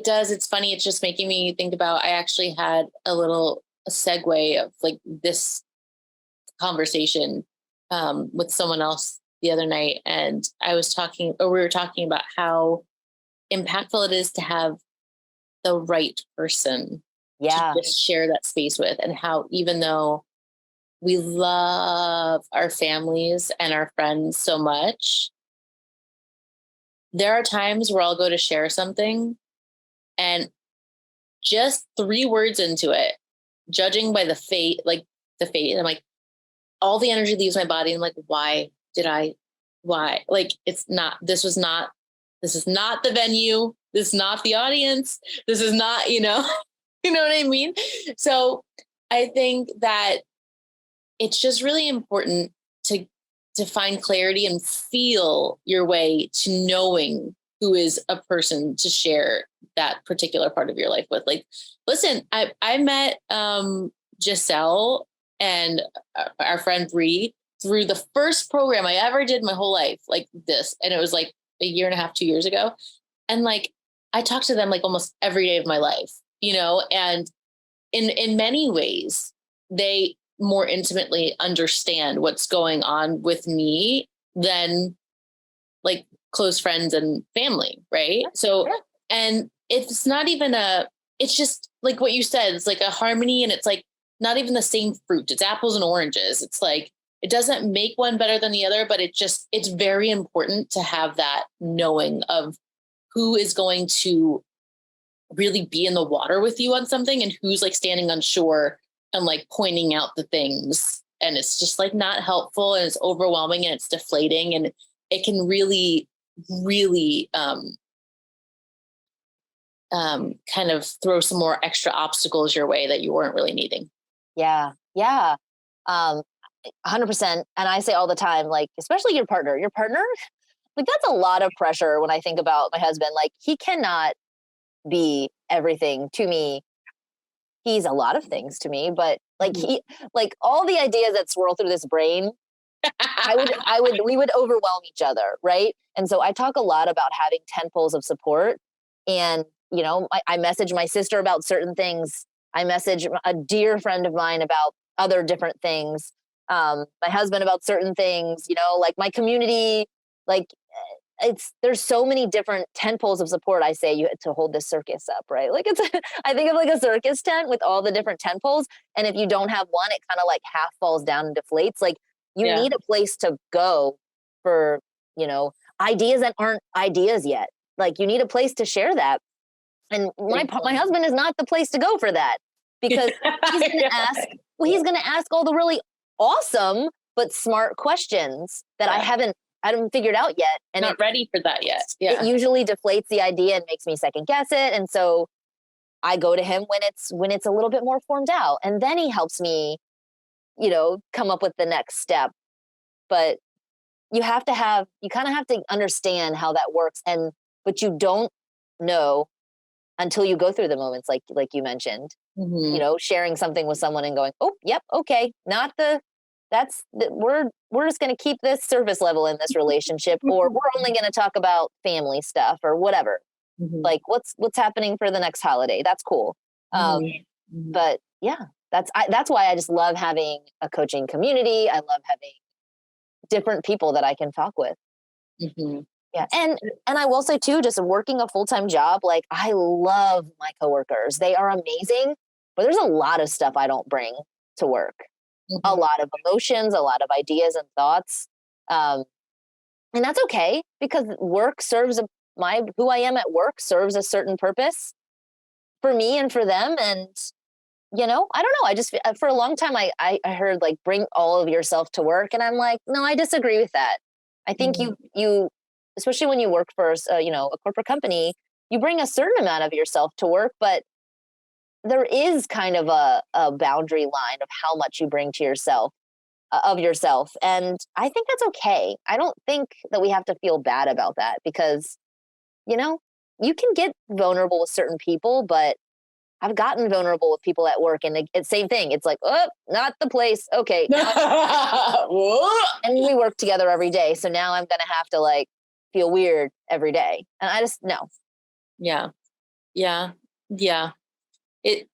does. It's funny. It's just making me think about, I actually had a little segue of like this conversation with someone else the other night. And we were talking about how impactful it is to have the right person to just share that space with, and how even though we love our families and our friends so much, there are times where I'll go to share something and just 3 words into it, judging by the fate, and I'm like, all the energy leaves my body. And I'm like, why? Like, this is not the venue. This is not the audience. This is not, you know what I mean? So I think that it's just really important to find clarity and feel your way to knowing who is a person to share that particular part of your life with. Like, listen, I met Giselle and our friend Bree through the first program I ever did my whole life, like this. And it was like a year and a half, 2 years ago. And like, I talked to them like almost every day of my life, and in many ways, they more intimately understand what's going on with me than like close friends and family. Right. So, and it's not even it's just like what you said, it's like a harmony, and it's like not even the same fruit. It's apples and oranges. It's like, it doesn't make one better than the other, but it's very important to have that knowing of who is going to really be in the water with you on something and who's like standing on shore and like pointing out the things. And it's just like not helpful, and it's overwhelming, and it's deflating, and it can really, really kind of throw some more extra obstacles your way that you weren't really needing. Yeah. 100%. And I say all the time, like, especially your partner, like that's a lot of pressure. When I think about my husband, like he cannot be everything to me. He's a lot of things to me, but like like all the ideas that swirl through this brain, we would overwhelm each other. Right. And so I talk a lot about having 10 poles of support. And, I message my sister about certain things. I message a dear friend of mine about other different things. My husband about certain things, like my community, like there's so many different 10 poles of support. I say you to hold this circus up, right? Like I think of like a circus tent with all the different 10 poles. And if you don't have one, it kind of like half falls down and deflates. Like you need a place to go for, ideas that aren't ideas yet. like, you need a place to share that. And my husband is not the place to go for that, because he's going to he's going to ask all the really awesome but smart questions that I haven't figured out yet. And not ready for that yet. Yeah. It usually deflates the idea and makes me second guess it. And so I go to him when it's a little bit more formed out, and then he helps me, come up with the next step. But you kind of have to understand how that works. But you don't know until you go through the moments like you mentioned, sharing something with someone and going, oh, yep. Okay. We're just going to keep this surface level in this relationship, or we're only going to talk about family stuff or whatever. Like what's happening for the next holiday. That's cool. But yeah, that's why I just love having a coaching community. I love having different people that I can talk with. Yeah. And I will say too, just working a full-time job, like I love my coworkers. They are amazing, but there's a lot of stuff I don't bring to work. A lot of emotions, a lot of ideas and thoughts. And that's okay, because work serves who I am at work serves a certain purpose for me and for them. And, I don't know. I just, for a long time, I heard like, bring all of yourself to work. And I'm like, no, I disagree with that. I think you, especially when you work for, a corporate company, you bring a certain amount of yourself to work, but there is kind of a boundary line of how much you bring to yourself, of yourself. And I think that's okay. I don't think that we have to feel bad about that, because, you can get vulnerable with certain people, but I've gotten vulnerable with people at work, and it's same thing. It's like, oh, not the place. Okay. And we work together every day. So now I'm going to have to like feel weird every day. And I just, no. Yeah. Yeah. Yeah. It's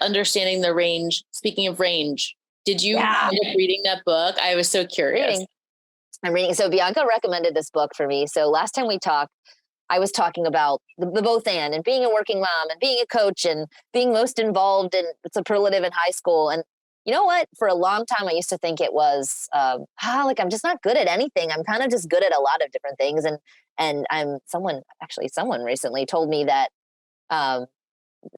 understanding the range. Speaking of range, did you end up reading that book? I was so curious. I'm reading. So Bianca recommended this book for me. So last time we talked, I was talking about the both and being a working mom and being a coach and being most involved in superlative in high school. And you know what? For a long time, I used to think it was like I'm just not good at anything. I'm kind of just good at a lot of different things. And someone recently told me that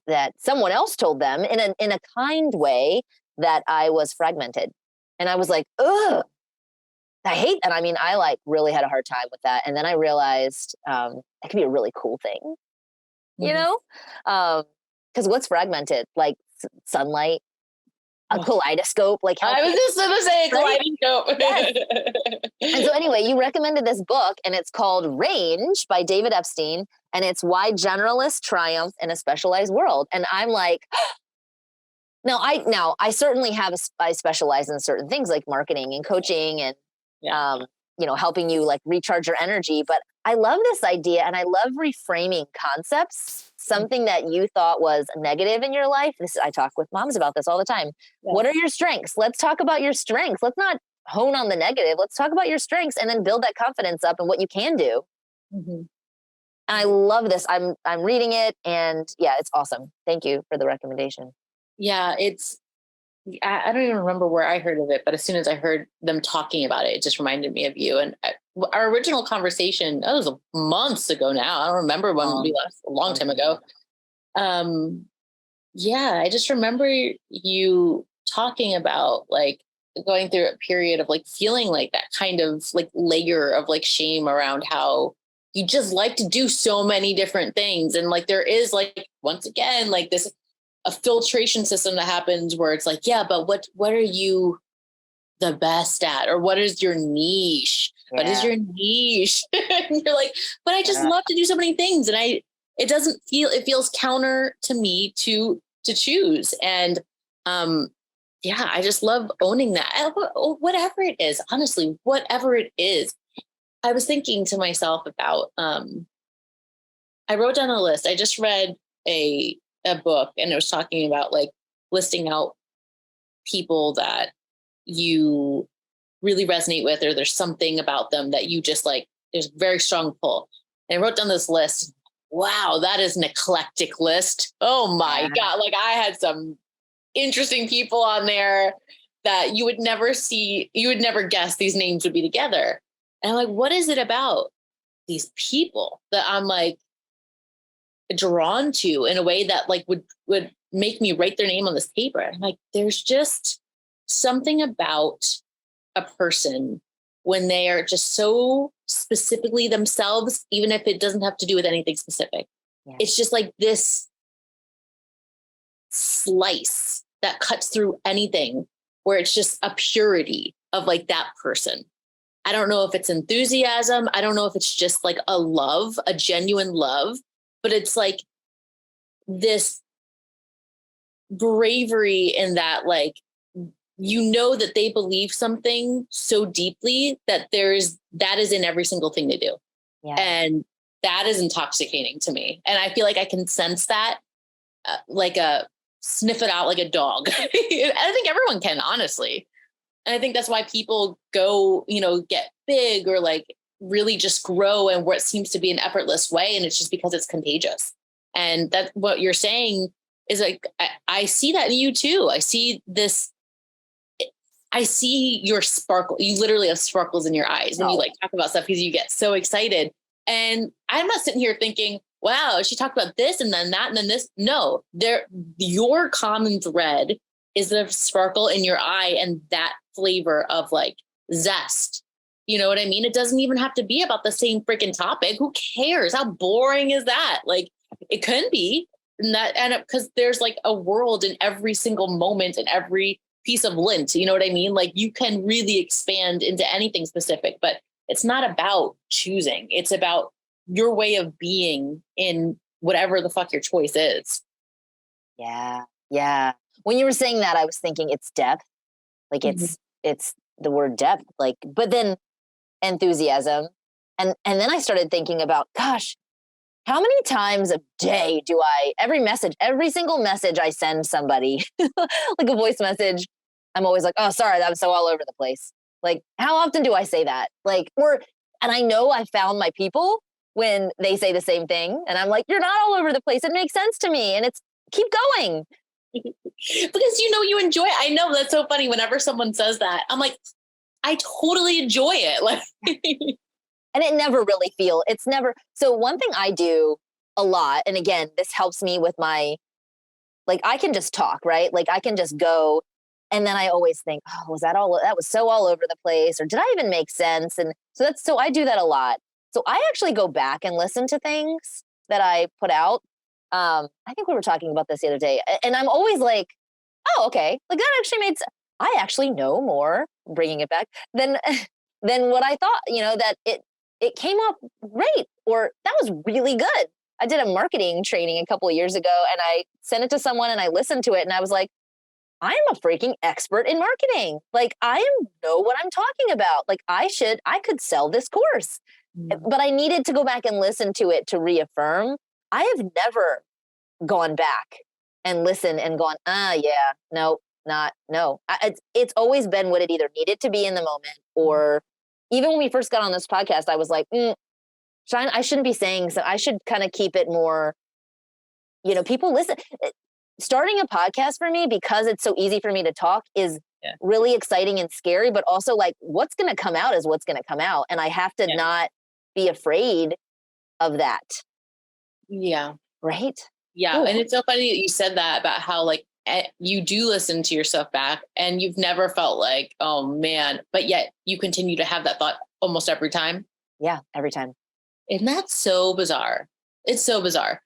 that someone else told them in a kind way that I was fragmented. And I was like, ugh, I hate that. I mean, I like really had a hard time with that. And then I realized that can be a really cool thing, because what's fragmented? Like sunlight, a kaleidoscope. Like I was just going to say a kaleidoscope. Yes. And so anyway, you recommended this book, and it's called Range by David Epstein. And it's Why Generalists Triumph in a Specialized World. And I'm like, now I certainly I specialize in certain things like marketing and coaching and, helping you like recharge your energy. But I love this idea, and I love reframing concepts. Something that you thought was negative in your life. I talk with moms about this all the time. Yeah. What are your strengths? Let's talk about your strengths. Let's not hone on the negative. Let's talk about your strengths and then build that confidence up and what you can do. And I love this. I'm reading it, and yeah, it's awesome. Thank you for the recommendation. Yeah, I don't even remember where I heard of it, but as soon as I heard them talking about it, it just reminded me of you. And our original conversation, that was months ago now. I don't remember when we left, a long time ago. I just remember you talking about like going through a period of like feeling like that kind of like layer of like shame around how you just like to do so many different things. And like, there is like, once again, like this, a filtration system that happens where it's like, yeah, but what are you the best at? Or what is your niche? Yeah. What is your niche? And you're like, but I just love to do so many things. And it feels counter to me to choose. And I just love owning that. Whatever it is, honestly, whatever it is. I was thinking to myself about, I wrote down a list. I just read a book, and it was talking about like listing out people that you really resonate with, or there's something about them that you just like, there's a very strong pull. And I wrote down this list. Wow, that is an eclectic list. Oh my God. Like I had some interesting people on there that you would never guess these names would be together. And I'm like, what is it about these people that I'm like drawn to in a way that like would make me write their name on this paper. I'm like, there's just something about a person when they are just so specifically themselves, even if it doesn't have to do with anything specific. Yeah. It's just like this slice that cuts through anything, where it's just a purity of like that person. I don't know if it's enthusiasm. I don't know if it's just like a love, a genuine love, but it's like this bravery in that, like, you know, that they believe something so deeply that that is in every single thing they do. Yeah. And that is intoxicating to me. And I feel like I can sense that, sniff it out like a dog. I think everyone can, honestly. And I think that's why people go, get big or like really just grow in what seems to be an effortless way. And it's just because it's contagious. And that what you're saying is like, I see that in you too. I see your sparkle. You literally have sparkles in your eyes when you like talk about stuff because you get so excited. And I'm not sitting here thinking, wow, she talked about this and then that and then this. No, your common thread is the sparkle in your eye and that flavor of like zest. You know what I mean? It doesn't even have to be about the same freaking topic. Who cares? How boring is that? Like, it can be. And because there's like a world in every single moment and every piece of lint, you know what I mean? Like, you can really expand into anything specific, but it's not about choosing. It's about your way of being in whatever the fuck your choice is. Yeah. Yeah. When you were saying that, I was thinking it's depth. Like it's the word depth, like, but then enthusiasm. And then I started thinking about, gosh, how many times a day do every single message I send somebody, like a voice message, I'm always like, oh, sorry, that was so all over the place. Like, how often do I say that? Like, and I know I found my people when they say the same thing. And I'm like, you're not all over the place. It makes sense to me. And it's keep going. Because, you enjoy it. I know, that's so funny. Whenever someone says that, I'm like, I totally enjoy it. Like, and it never really it's never. So one thing I do a lot, and again, this helps me with my, like, I can just talk, right? Like, I can just go. And then I always think, oh, that was so all over the place, or did I even make sense? And so I do that a lot. So I actually go back and listen to things that I put out. I think we were talking about this the other day, and I'm always like, oh, okay, like that actually made sense. I actually know more, bringing it back, than what I thought, that it came up great, or that was really good. I did a marketing training a couple of years ago, and I sent it to someone and I listened to it and I was like, I'm a freaking expert in marketing. Like, I know what I'm talking about. Like, I could sell this course. But I needed to go back and listen to it to reaffirm. I have never gone back and listened and gone, yeah, no. It's always been what it either needed to be in the moment, or even when we first got on this podcast, I was like, I shouldn't be saying so. I should kind of keep it more, people listen. Starting a podcast for me, because it's so easy for me to talk, is really exciting and scary, but also like, what's going to come out is what's going to come out. And I have to not be afraid of that. Yeah. Right. Yeah. Ooh. And it's so funny that you said that about how like you do listen to yourself back and you've never felt like, oh man, but yet you continue to have that thought almost every time. Yeah. Every time. And that's so bizarre. It's so bizarre.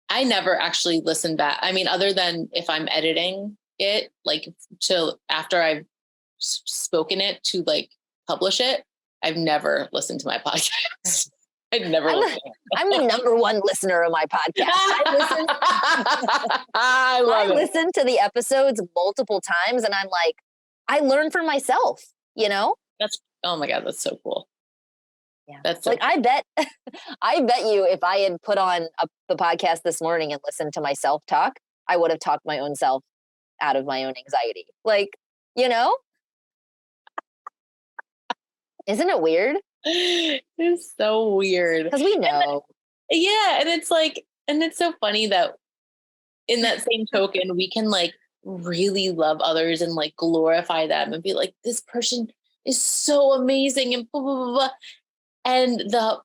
I never actually listen back. I mean, other than if I'm editing it, like to after I've spoken it to like publish it, I've never listened to my podcast. I've never. I'm the number one listener of my podcast. I listen to the episodes multiple times, and I'm like, I learn for myself. That's, oh my God, that's so cool. Yeah, that's so like, cool. I bet you if I had put on the podcast this morning and listened to myself talk, I would have talked my own self out of my own anxiety. Like, isn't it weird? It's so weird. Because we know. And it's like, and it's so funny that in that same token, we can like really love others and like glorify them and be like, this person is so amazing and blah, blah, blah, blah. And the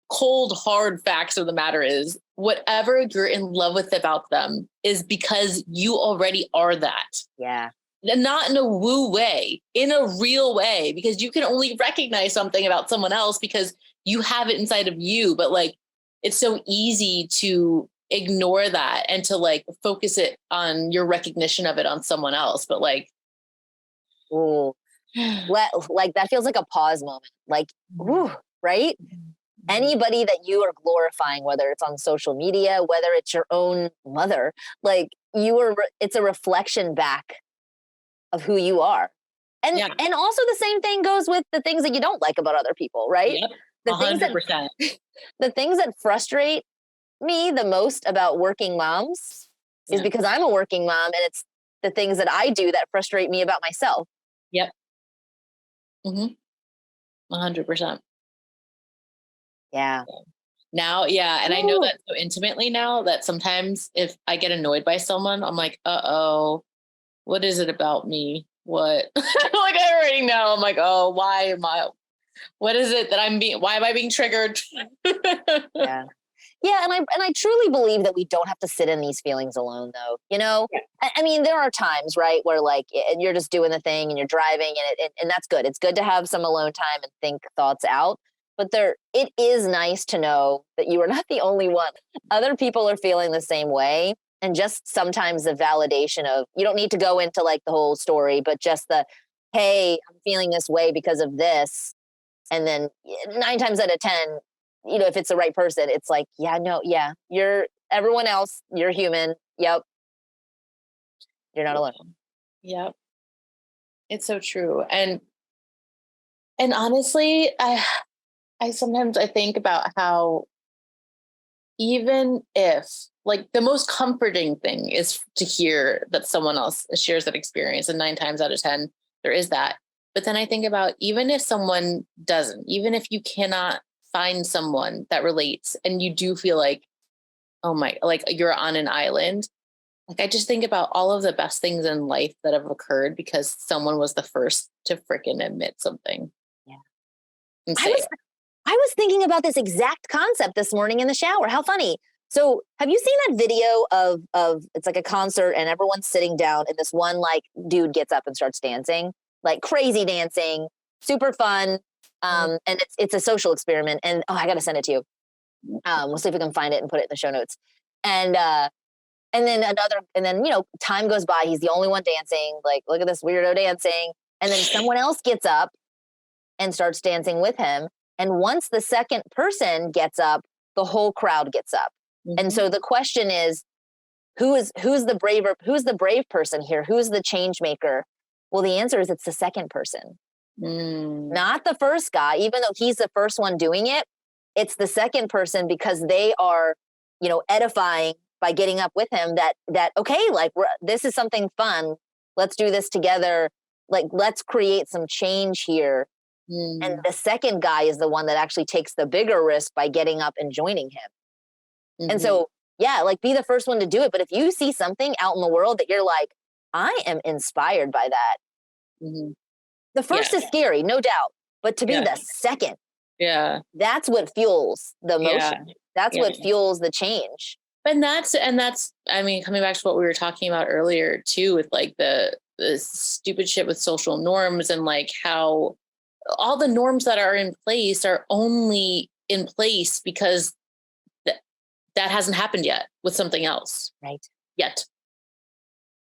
cold, hard facts of the matter is whatever you're in love with about them is because you already are that. Yeah. And not in a woo way, in a real way, because you can only recognize something about someone else because you have it inside of you. But like, it's so easy to ignore that and to like focus it on your recognition of it on someone else. But like, Ooh. Like that feels like a pause moment. Like, ooh, right? Anybody that you are glorifying, whether it's on social media, whether it's your own mother, like it's a reflection back of who you are. And and also the same thing goes with the things that you don't like about other people, right? Yep. The 100%. the things that frustrate me the most about working moms is because I'm a working mom, and it's the things that I do that frustrate me about myself. Yep. 100%. Yeah. Now, and I know that so intimately now that sometimes if I get annoyed by someone, I'm like, uh-oh, what is it about me? What? Like I already know. I'm like, oh, what is it that why am I being triggered? Yeah. Yeah, and I truly believe that we don't have to sit in these feelings alone, though. You know, I mean, there are times, right, where like you're just doing the thing and you're driving, and that's good. It's good to have some alone time and think thoughts out. But it is nice to know that you are not the only one. Other people are feeling the same way, and just sometimes the validation of, you don't need to go into like the whole story, but just hey, I'm feeling this way because of this, and then 9 times out of 10. You know, if it's the right person, it's like, you're everyone else, you're human. Yep. You're not alone. Yep. It's so true. And honestly, I sometimes I think about how even if like the most comforting thing is to hear that someone else shares that experience, and 9 times out of 10, there is that. But then I think about even if someone doesn't, even if you cannot find someone that relates and you do feel like, oh my, like you're on an island. Like I just think about all of the best things in life that have occurred because someone was the first to freaking admit something. Yeah. And I was thinking about this exact concept this morning in the shower. How funny. So have you seen that video of it's like a concert and everyone's sitting down and this one like dude gets up and starts dancing, like crazy dancing, super fun. And it's a social experiment. And I got to send it to you. We'll see if we can find it and put it in the show notes. And then, you know, time goes by. He's the only one dancing. Like, look at this weirdo dancing. And then someone else gets up and starts dancing with him. And once the second person gets up, the whole crowd gets up. And so the question is, who's the brave person here? Who's the change maker? Well, the answer is it's the second person. Not the first guy, even though he's the first one doing it. It's the second person because they are, you know, edifying by getting up with him that okay, like this is something fun. Let's do this together. Like, let's create some change here. And the second guy is the one that actually takes the bigger risk by getting up and joining him. And so, like be the first one to do it. But if you see something out in the world that you're like, I am inspired by that. The first is scary, no doubt. But to be the second, that's what fuels the motion. That's what fuels the change. And that's, I mean, coming back to what we were talking about earlier too, with like the stupid shit with social norms and like how all the norms that are in place are only in place because that hasn't happened yet with something else. Right. Yet.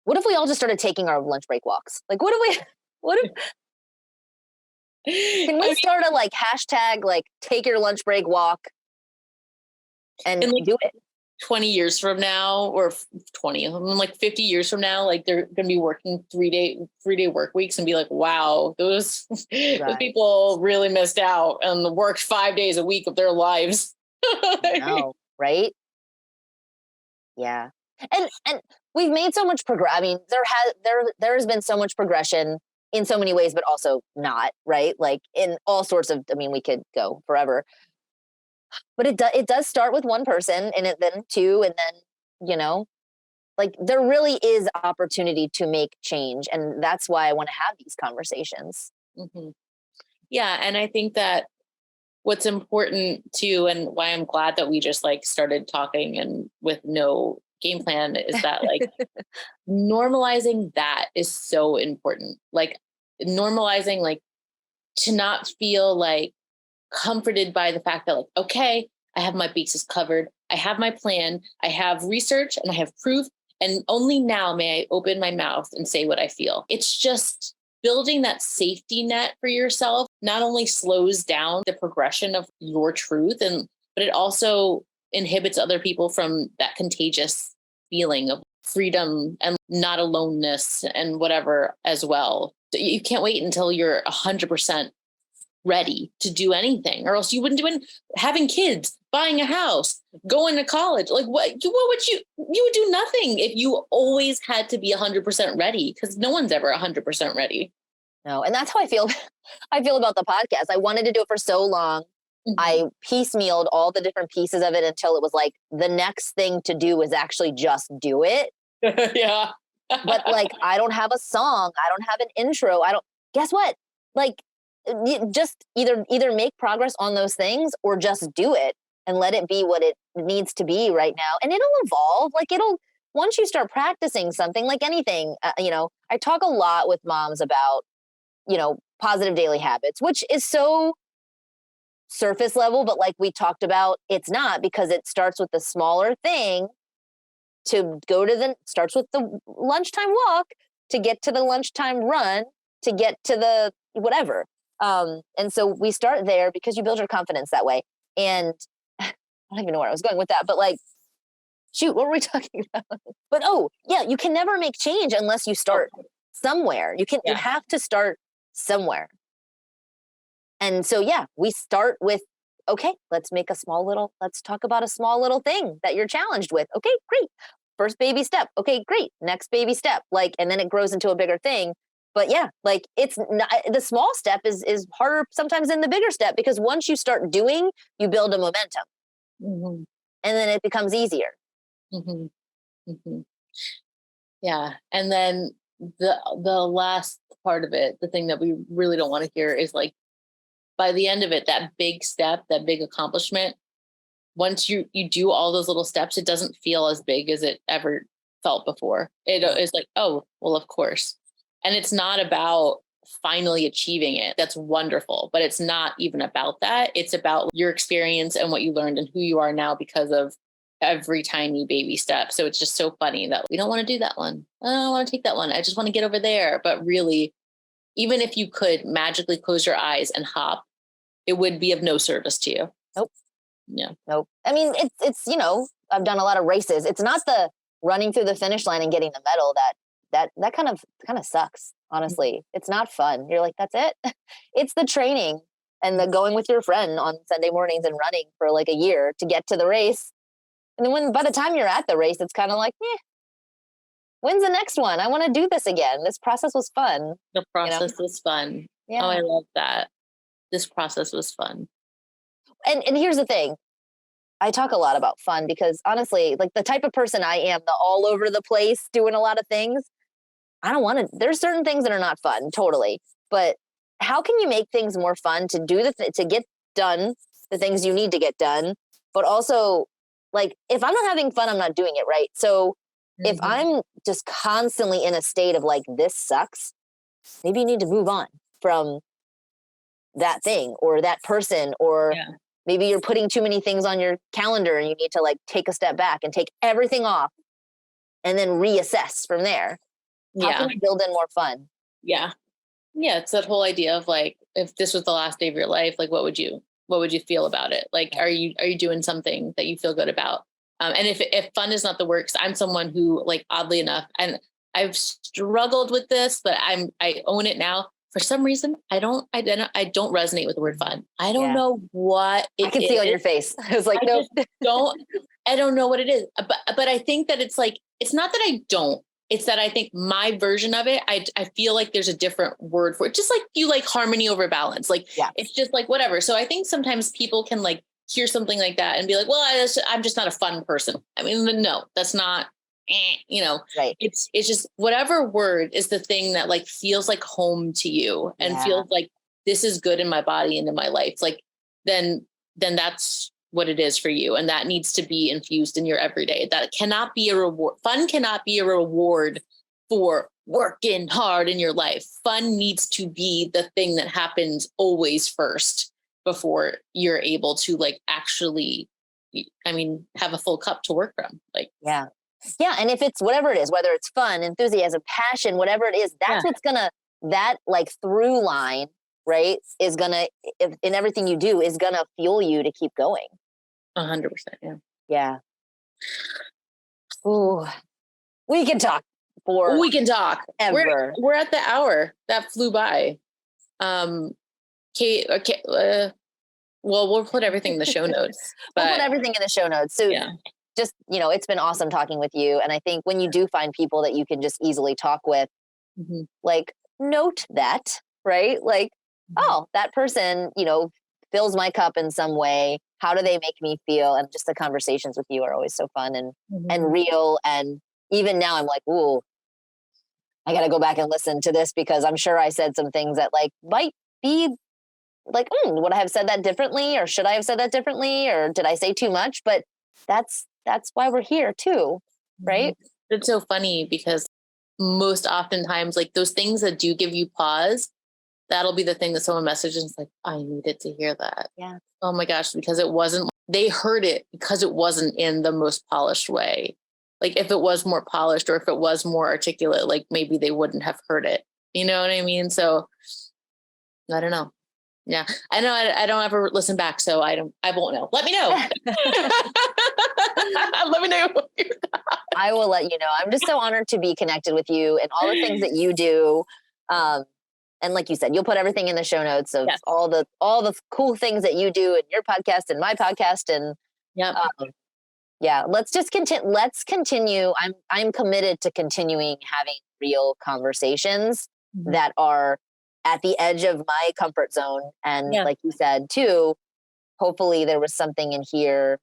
What if we all just started taking our lunch break walks? Like, what if can we start a like hashtag, like take your lunch break walk and like, do it? 20 years from now, or 20, like 50 years from now, like they're going to be working 3-day work weeks and be like, wow, those people really missed out and worked 5 days a week of their lives. No, right? Yeah. And we've made so much progress. I mean, there has been so much progression in so many ways, but also not, right? Like in all sorts of, I mean, we could go forever. But it does start with one person, and then two, and then, you know, like there really is opportunity to make change. And that's why I want to have these conversations. Yeah. And I think that what's important too, and why I'm glad that we just like started talking and with no game plan is that like normalizing that is so important. Like normalizing like to not feel like comforted by the fact that like, okay, I have my bases covered. I have my plan. I have research and I have proof. And only now may I open my mouth and say what I feel. It's just building that safety net for yourself not only slows down the progression of your truth but it also inhibits other people from that contagious feeling of freedom and not aloneness and whatever as well. You can't wait until you're 100% ready to do anything, or else you wouldn't do it. Having kids, buying a house, going to college, like what would you would do nothing if you always had to be 100% ready, because no one's ever 100% ready. No, and that's how I feel. I feel about the podcast. I wanted to do it for so long. Mm-hmm. I piecemealed all the different pieces of it until it was like the next thing to do is actually just do it. Yeah. But like, I don't have a song. I don't have an intro. Guess what? Like, just either make progress on those things or just do it and let it be what it needs to be right now. And it'll evolve. Like once you start practicing something, like anything, I talk a lot with moms about, positive daily habits, which is so surface level, but like we talked about, it's not, because it starts with the smaller thing starts with the lunchtime walk to get to the lunchtime run to get to the whatever. And so we start there because you build your confidence that way. And I don't even know where I was going with that, but like, shoot, what were we talking about? But you can never make change unless you start somewhere. You have to start somewhere. And so, we start with, okay, let's talk about a small little thing that you're challenged with. Okay, great. First baby step. Okay, great. Next baby step. And then it grows into a bigger thing. But it's not, the small step is harder sometimes than the bigger step, because once you start doing, you build a momentum, mm-hmm. and then it becomes easier. Mm-hmm. Mm-hmm. Yeah. And then the last part of it, the thing that we really don't want to hear is like, by the end of it, that big step, that big accomplishment, once you do all those little steps, it doesn't feel as big as it ever felt before. It is like, oh, well, of course. And it's not about finally achieving it. That's wonderful, but it's not even about that. It's about your experience and what you learned and who you are now because of every tiny baby step. So it's just so funny that we don't want to do that one. I don't want to take that one. I just want to get over there. But really, even if you could magically close your eyes and hop, it would be of no service to you. Nope. Yeah. Nope. I mean, it's I've done a lot of races. It's not the running through the finish line and getting the medal that kind of sucks. Honestly, mm-hmm. It's not fun. You're like, that's it. It's the training and the going with your friend on Sunday mornings and running for like a year to get to the race. And then by the time you're at the race, it's kind of like, when's the next one? I want to do this again. This process was fun. The process was fun. Yeah. Oh, I love that. This process was fun. And here's the thing. I talk a lot about fun because honestly, like the type of person I am, the all over the place doing a lot of things, I don't want to, there's certain things that are not fun, totally. But how can you make things more fun to do to get done the things you need to get done? But also, like, if I'm not having fun, I'm not doing it right. So if I'm just constantly in a state of like, this sucks, maybe you need to move on from that thing or that person, or maybe you're putting too many things on your calendar and you need to like take a step back and take everything off and then reassess from there. How can you build in more fun? Yeah. Yeah. It's that whole idea of like, if this was the last day of your life, like, what would you feel about it? Like, are you doing something that you feel good about? And if fun is not the word, 'cause I'm someone who, like, oddly enough, and I've struggled with this, but I own it now. For some reason, I don't resonate with the word fun. I don't know what it is. I can see on your face. I was like, no, I don't know what it is. But I think that it's like, it's not that I don't. It's that I think my version of it, I feel like there's a different word for it. Just like you like harmony over balance. Like, it's just like whatever. So I think sometimes people can like hear something like that and be like, well, I'm just not a fun person. I mean, no, that's not, right. It's just whatever word is the thing that like feels like home to you and feels like this is good in my body and in my life. Like then that's what it is for you. And that needs to be infused in your everyday. That cannot be a reward. Fun cannot be a reward for working hard in your life. Fun needs to be the thing that happens always first before you're able to like actually, I mean, have a full cup to work from. Like, yeah. And if it's whatever it is, whether it's fun, enthusiasm, passion, whatever it is, that's what's gonna, that like through line, right, is gonna, in everything you do, is gonna fuel you to keep going. 100%. Yeah. Yeah. Ooh, we can talk for ever. We're at the hour. That flew by. Kate, okay, well, we'll put everything in the show notes. We'll put everything in the show notes. So just, you know, it's been awesome talking with you. And I think when you do find people that you can just easily talk with, like note that, right? Like, oh, that person, you know, fills my cup in some way. How do they make me feel? And just the conversations with you are always so fun and real. And even now I'm like, ooh, I got to go back and listen to this because I'm sure I said some things that like might be like, would I have said that differently? Or should I have said that differently? Or did I say too much? But that's why we're here too. Right. It's so funny because most oftentimes like those things that do give you pause, that'll be the thing that someone messages like, I needed to hear that. Yeah. Oh my gosh, because it wasn't, they heard it because it wasn't in the most polished way. Like if it was more polished or if it was more articulate, like maybe they wouldn't have heard it. You know what I mean? So I don't know. Yeah. I know I don't ever listen back, so I won't know. Let me know. Let me know. I will let you know. I'm just so honored to be connected with you and all the things that you do. And like you said, you'll put everything in the show notes of all the cool things that you do in your podcast and my podcast. And let's just continue. Let's continue. I'm committed to continuing having real conversations that are at the edge of my comfort zone. And like you said too, hopefully there was something in here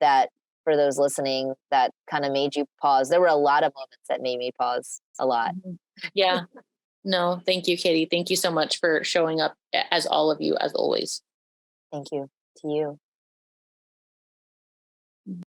that for those listening that kind of made you pause. There were a lot of moments that made me pause a lot. Yeah. No, thank you, Katie. Thank you so much for showing up as all of you, as always. Thank you to you.